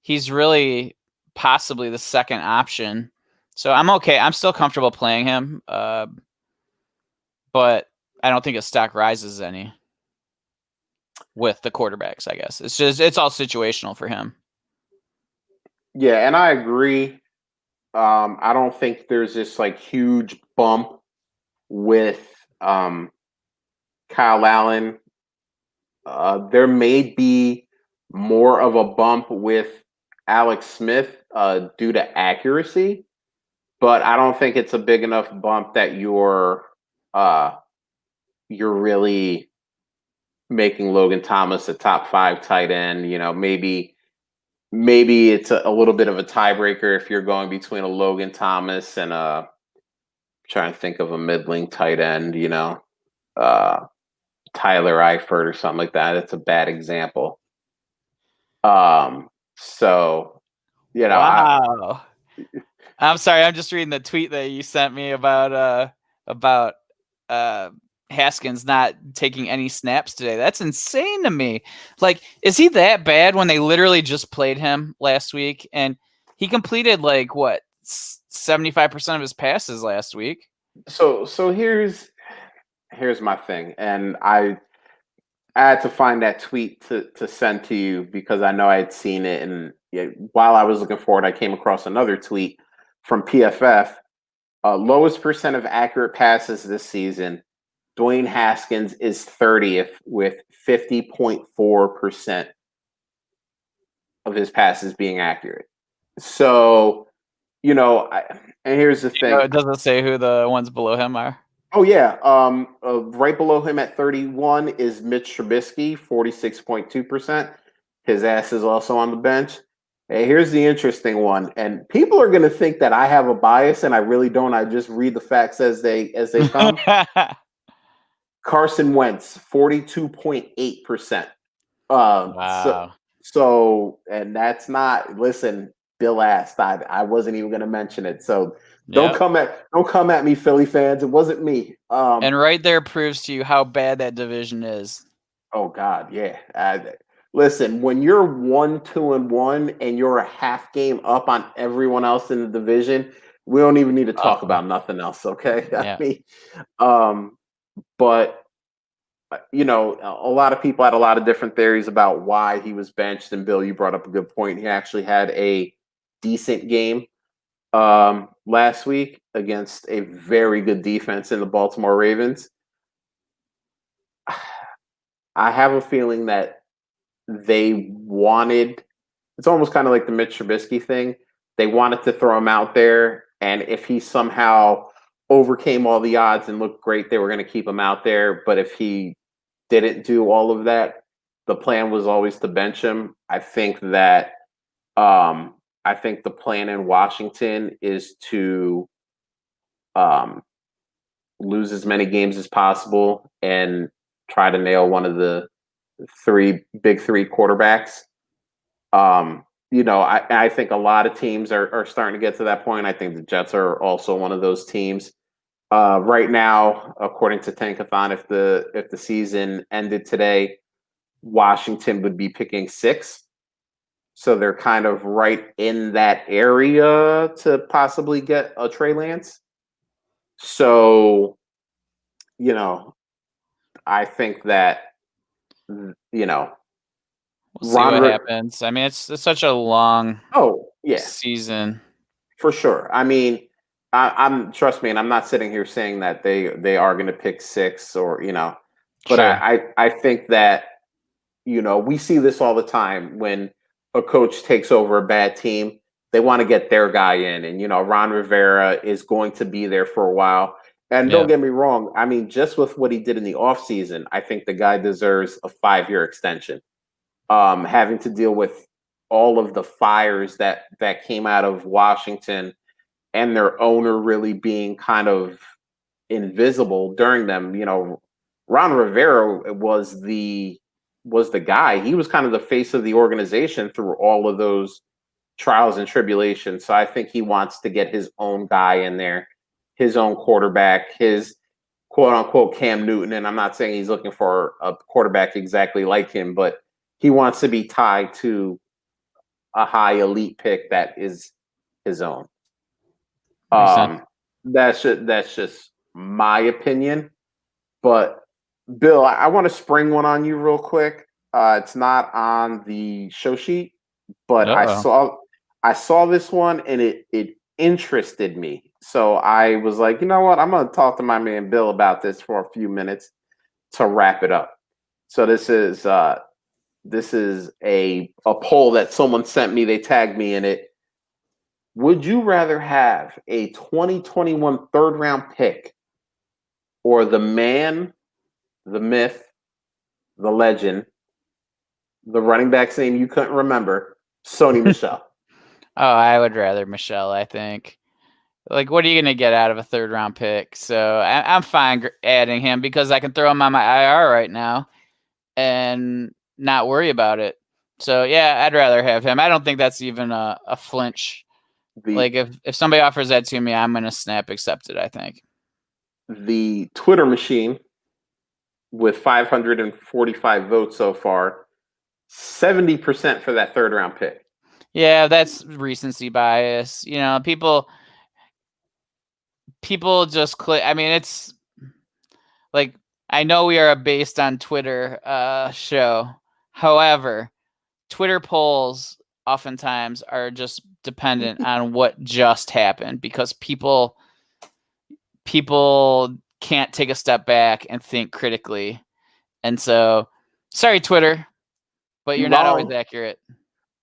he's really possibly the second option. So I'm okay. I'm still comfortable playing him, but I don't think his stock rises any with the quarterbacks. I guess it's all situational for him. Yeah, and I agree. I don't think there's this like huge bump with Kyle Allen. There may be more of a bump with Alex Smith due to accuracy, but I don't think it's a big enough bump that you're really making Logan Thomas a top 5 tight end. Maybe it's a little bit of a tiebreaker if you're going between a Logan Thomas and trying to think of a middling tight end, Tyler Eifert or something like that. It's a bad example. So, wow. I'm sorry. I'm just reading the tweet that you sent me about Haskins not taking any snaps today. That's insane to me. Like, is he that bad when they literally just played him last week and he completed like what 75% of his passes last week? So here's my thing, and I had to find that tweet to send to you because I know I had seen it, and while I was looking for it, I came across another tweet from PFF. Lowest percent of accurate passes this season. Dwayne Haskins is 30th with 50.4% of his passes being accurate. So, and here's the thing. It doesn't say who the ones below him are. Oh yeah. Right below him at 31 is Mitch Trubisky, 46.2%. His ass is also on the bench. Hey, here's the interesting one, and people are going to think that I have a bias, and I really don't. I just read the facts as they come. Carson Wentz, 42.8%. So Wow. and that's not. Listen, Bill asked. I wasn't even going to mention it. So Yep. don't come at me, Philly fans. It wasn't me. And right there proves to you how bad that division is. Oh God, yeah. Listen, when you're 1-2-1 and you're a half game up on everyone else in the division, we don't even need to talk Uh-oh. about nothing else. Okay, I Yeah. mean, but a lot of people had a lot of different theories about why he was benched. And Bill, you brought up a good point. He actually had a decent game last week against a very good defense in the Baltimore Ravens. I have a feeling that they wanted. It's almost kind of like the Mitch Trubisky thing. They wanted to throw him out there, and if he somehow overcame all the odds and looked great, they were going to keep him out there. But if he didn't do all of that, the plan was always to bench him. I think the plan in Washington is to um, lose as many games as possible and try to nail one of the big three quarterbacks. I think a lot of teams are starting to get to that point. I think the Jets are also one of those teams. Right now, according to Tankathon, if the season ended today, Washington would be picking 6. So they're kind of right in that area to possibly get a Trey Lance. So, you know, I think that, you know, We'll see Ron. what happens. I mean, it's such a long Oh, yeah, season. for sure. I mean, I'm trust me, and I'm not sitting here saying that they are going to pick 6 or but Sure. I think that we see this all the time when a coach takes over a bad team. They want to get their guy in, and Ron Rivera is going to be there for a while. And don't Yeah. get me wrong, I mean, just with what he did in the offseason, I think the guy deserves a 5-year extension. Having to deal with all of the fires that came out of Washington and their owner really being kind of invisible during them. Ron Rivera was the guy. He was kind of the face of the organization through all of those trials and tribulations. So I think he wants to get his own guy in there, his own quarterback, his quote unquote Cam Newton. And I'm not saying he's looking for a quarterback exactly like him, but he wants to be tied to a high elite pick that is his own. Makes sense. That's just my opinion. But Bill, I want to spring one on you real quick. It's not on the show sheet, but Uh-oh. I saw this one and it interested me. So I was like, you know what? I'm gonna talk to my man Bill about this for a few minutes to wrap it up. So this is a poll that someone sent me. They tagged me in it. Would you rather have a 2021 third round pick or the man, the myth, the legend, the running back's name you couldn't remember, Sony Michel? Oh, I would rather Michelle, I think. Like, what are you going to get out of a third round pick? So I'm fine adding him because I can throw him on my IR right now and not worry about it. So, yeah, I'd rather have him. I don't think that's even a flinch. Like, if somebody offers that to me, I'm going to snap accept it, I think. The Twitter machine, with 545 votes so far, 70% for that third round pick. Yeah, that's recency bias. People just click. I mean, it's like, I know we are a based on Twitter show. However, Twitter polls oftentimes are just dependent on what just happened because people can't take a step back and think critically. And so, sorry, Twitter, but you're not always accurate.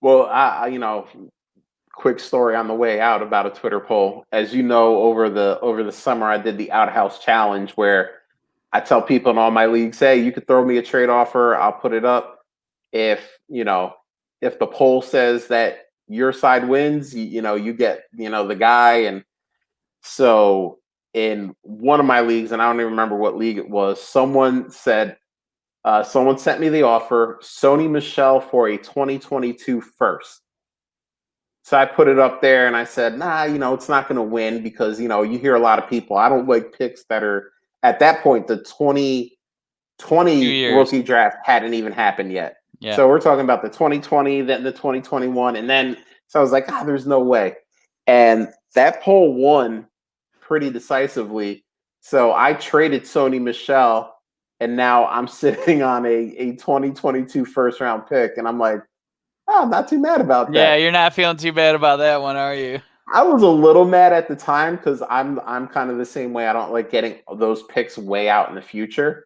Well, quick story on the way out about a Twitter poll. As you know, over the summer, I did the Outhouse Challenge where I tell people in all my leagues, hey, you could throw me a trade offer. I'll put it up. If the poll says that your side wins, you get the guy. And so in one of my leagues, and I don't even remember what league it was, someone sent me the offer, Sony Michel for a 2022 first. So I put it up there and I said, nah, it's not going to win because, you hear a lot of people. I don't like picks that are at that point, the 2020 rookie draft hadn't even happened yet. Yeah. So we're talking about the 2020, then the 2021. And then, so I was like, there's no way. And that poll won pretty decisively. So I traded Sony Michel and now I'm sitting on a 2022 first round pick. And I'm like, I'm not too mad about that. Yeah, you're not feeling too bad about that one, are you? I was a little mad at the time because I'm kind of the same way. I don't like getting those picks way out in the future.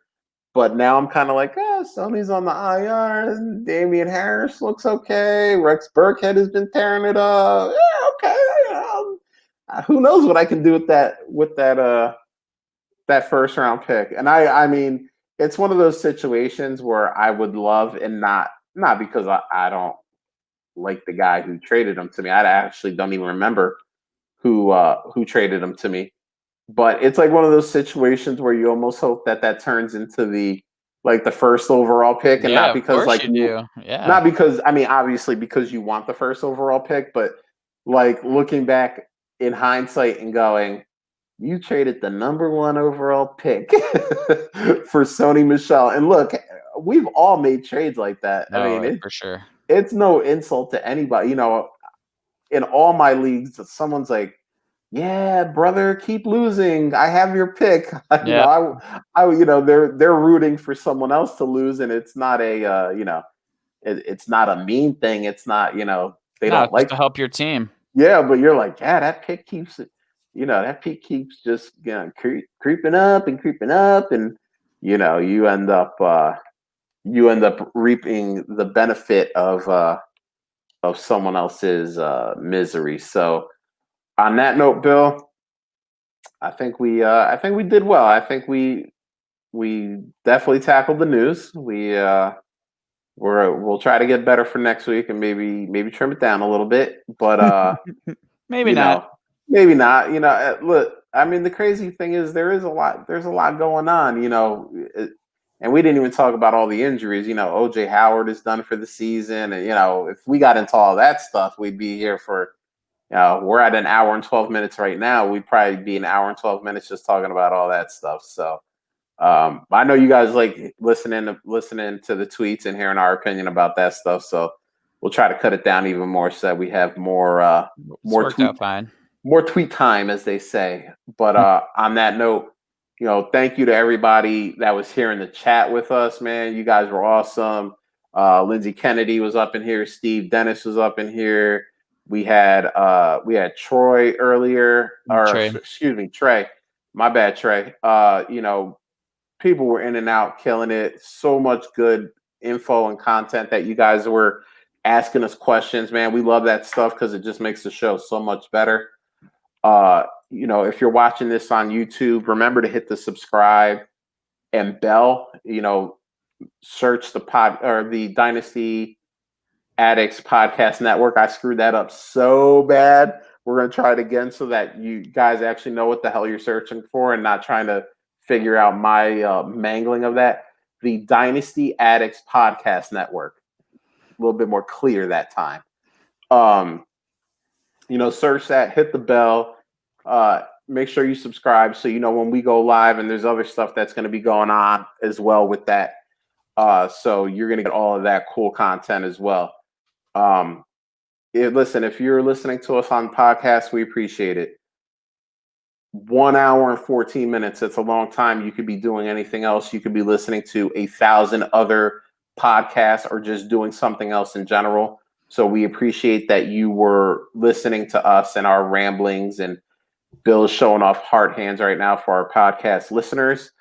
But now I'm kind of like, Sony's on the IR. Damian Harris looks okay. Rex Burkhead has been tearing it up. Yeah, okay. Who knows what I can do with that first round pick? And I mean, it's one of those situations where I would love, and not because I don't like the guy who traded him to me. I actually don't even remember who traded him to me. But it's like one of those situations where you almost hope that turns into the first overall pick, and not because not because, I mean, obviously because you want the first overall pick, but like looking back in hindsight and going, you traded the number 1 overall pick for Sony Michel. And look, we've all made trades like that. No, I mean, for sure. It's no insult to anybody. In all my leagues, someone's like, yeah, brother, keep losing. I have your pick. They're rooting for someone else to lose, and it's not it's not a mean thing. It's not, they don't like to help your team. Yeah, but you're like, that pick keeps just creeping up and creeping up, and you end up reaping the benefit of someone else's misery. So on that note, Bill, I think we did well. I think we definitely tackled the news. We'll try to get better for next week and maybe trim it down a little bit, but maybe not. Maybe not. Look, I mean, the crazy thing is there's a lot going on, and we didn't even talk about all the injuries. OJ Howard is done for the season, and if we got into all that stuff, we'd be here for. We're at an hour and 12 minutes right now. We'd probably be an hour and 12 minutes just talking about all that stuff. So I know you guys like listening to the tweets and hearing our opinion about that stuff. So we'll try to cut it down even more so that we have more tweet time, as they say. But on that note, thank you to everybody that was here in the chat with us, man. You guys were awesome. Lindsey Kennedy was up in here. Steve Dennis was up in here. We had Troy earlier, Trey. My bad, Trey. People were in and out, killing it. So much good info and content that you guys were asking us questions, man. We love that stuff because it just makes the show so much better. If you're watching this on YouTube, remember to hit the subscribe and bell. Search the Dynasty Addicts Podcast Network. I screwed that up so bad. We're going to try it again so that you guys actually know what the hell you're searching for and not trying to figure out my mangling of that. The Dynasty Addicts Podcast Network. A little bit more clear that time. Search that, hit the bell, make sure you subscribe so when we go live, and there's other stuff that's going to be going on as well with that. So you're going to get all of that cool content as well. Listen, if you're listening to us on podcasts, we appreciate it. 1 hour and 14 minutes. It's a long time. You could be doing anything else. You could be listening to 1,000 other podcasts or just doing something else in general. So we appreciate that you were listening to us and our ramblings, and Bill's showing off heart hands right now for our podcast listeners.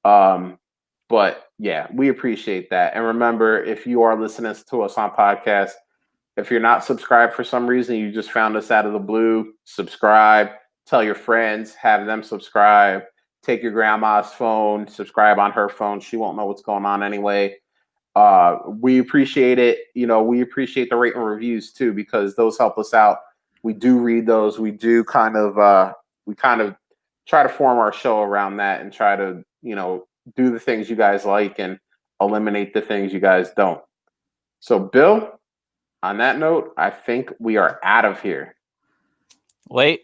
But yeah, we appreciate that. And remember, if you are listening to us on podcast, If you're not subscribed for some reason, you just found us out of the blue, subscribe, tell your friends, have them subscribe, take your grandma's phone, subscribe on her phone. She won't know what's going on anyway. We appreciate it. We appreciate the rate and reviews too, because those help us out. We do read those. We do kind of try to form our show around that and try to, do the things you guys like and eliminate the things you guys don't. So, Bill, on that note, I think we are out of here. Wait.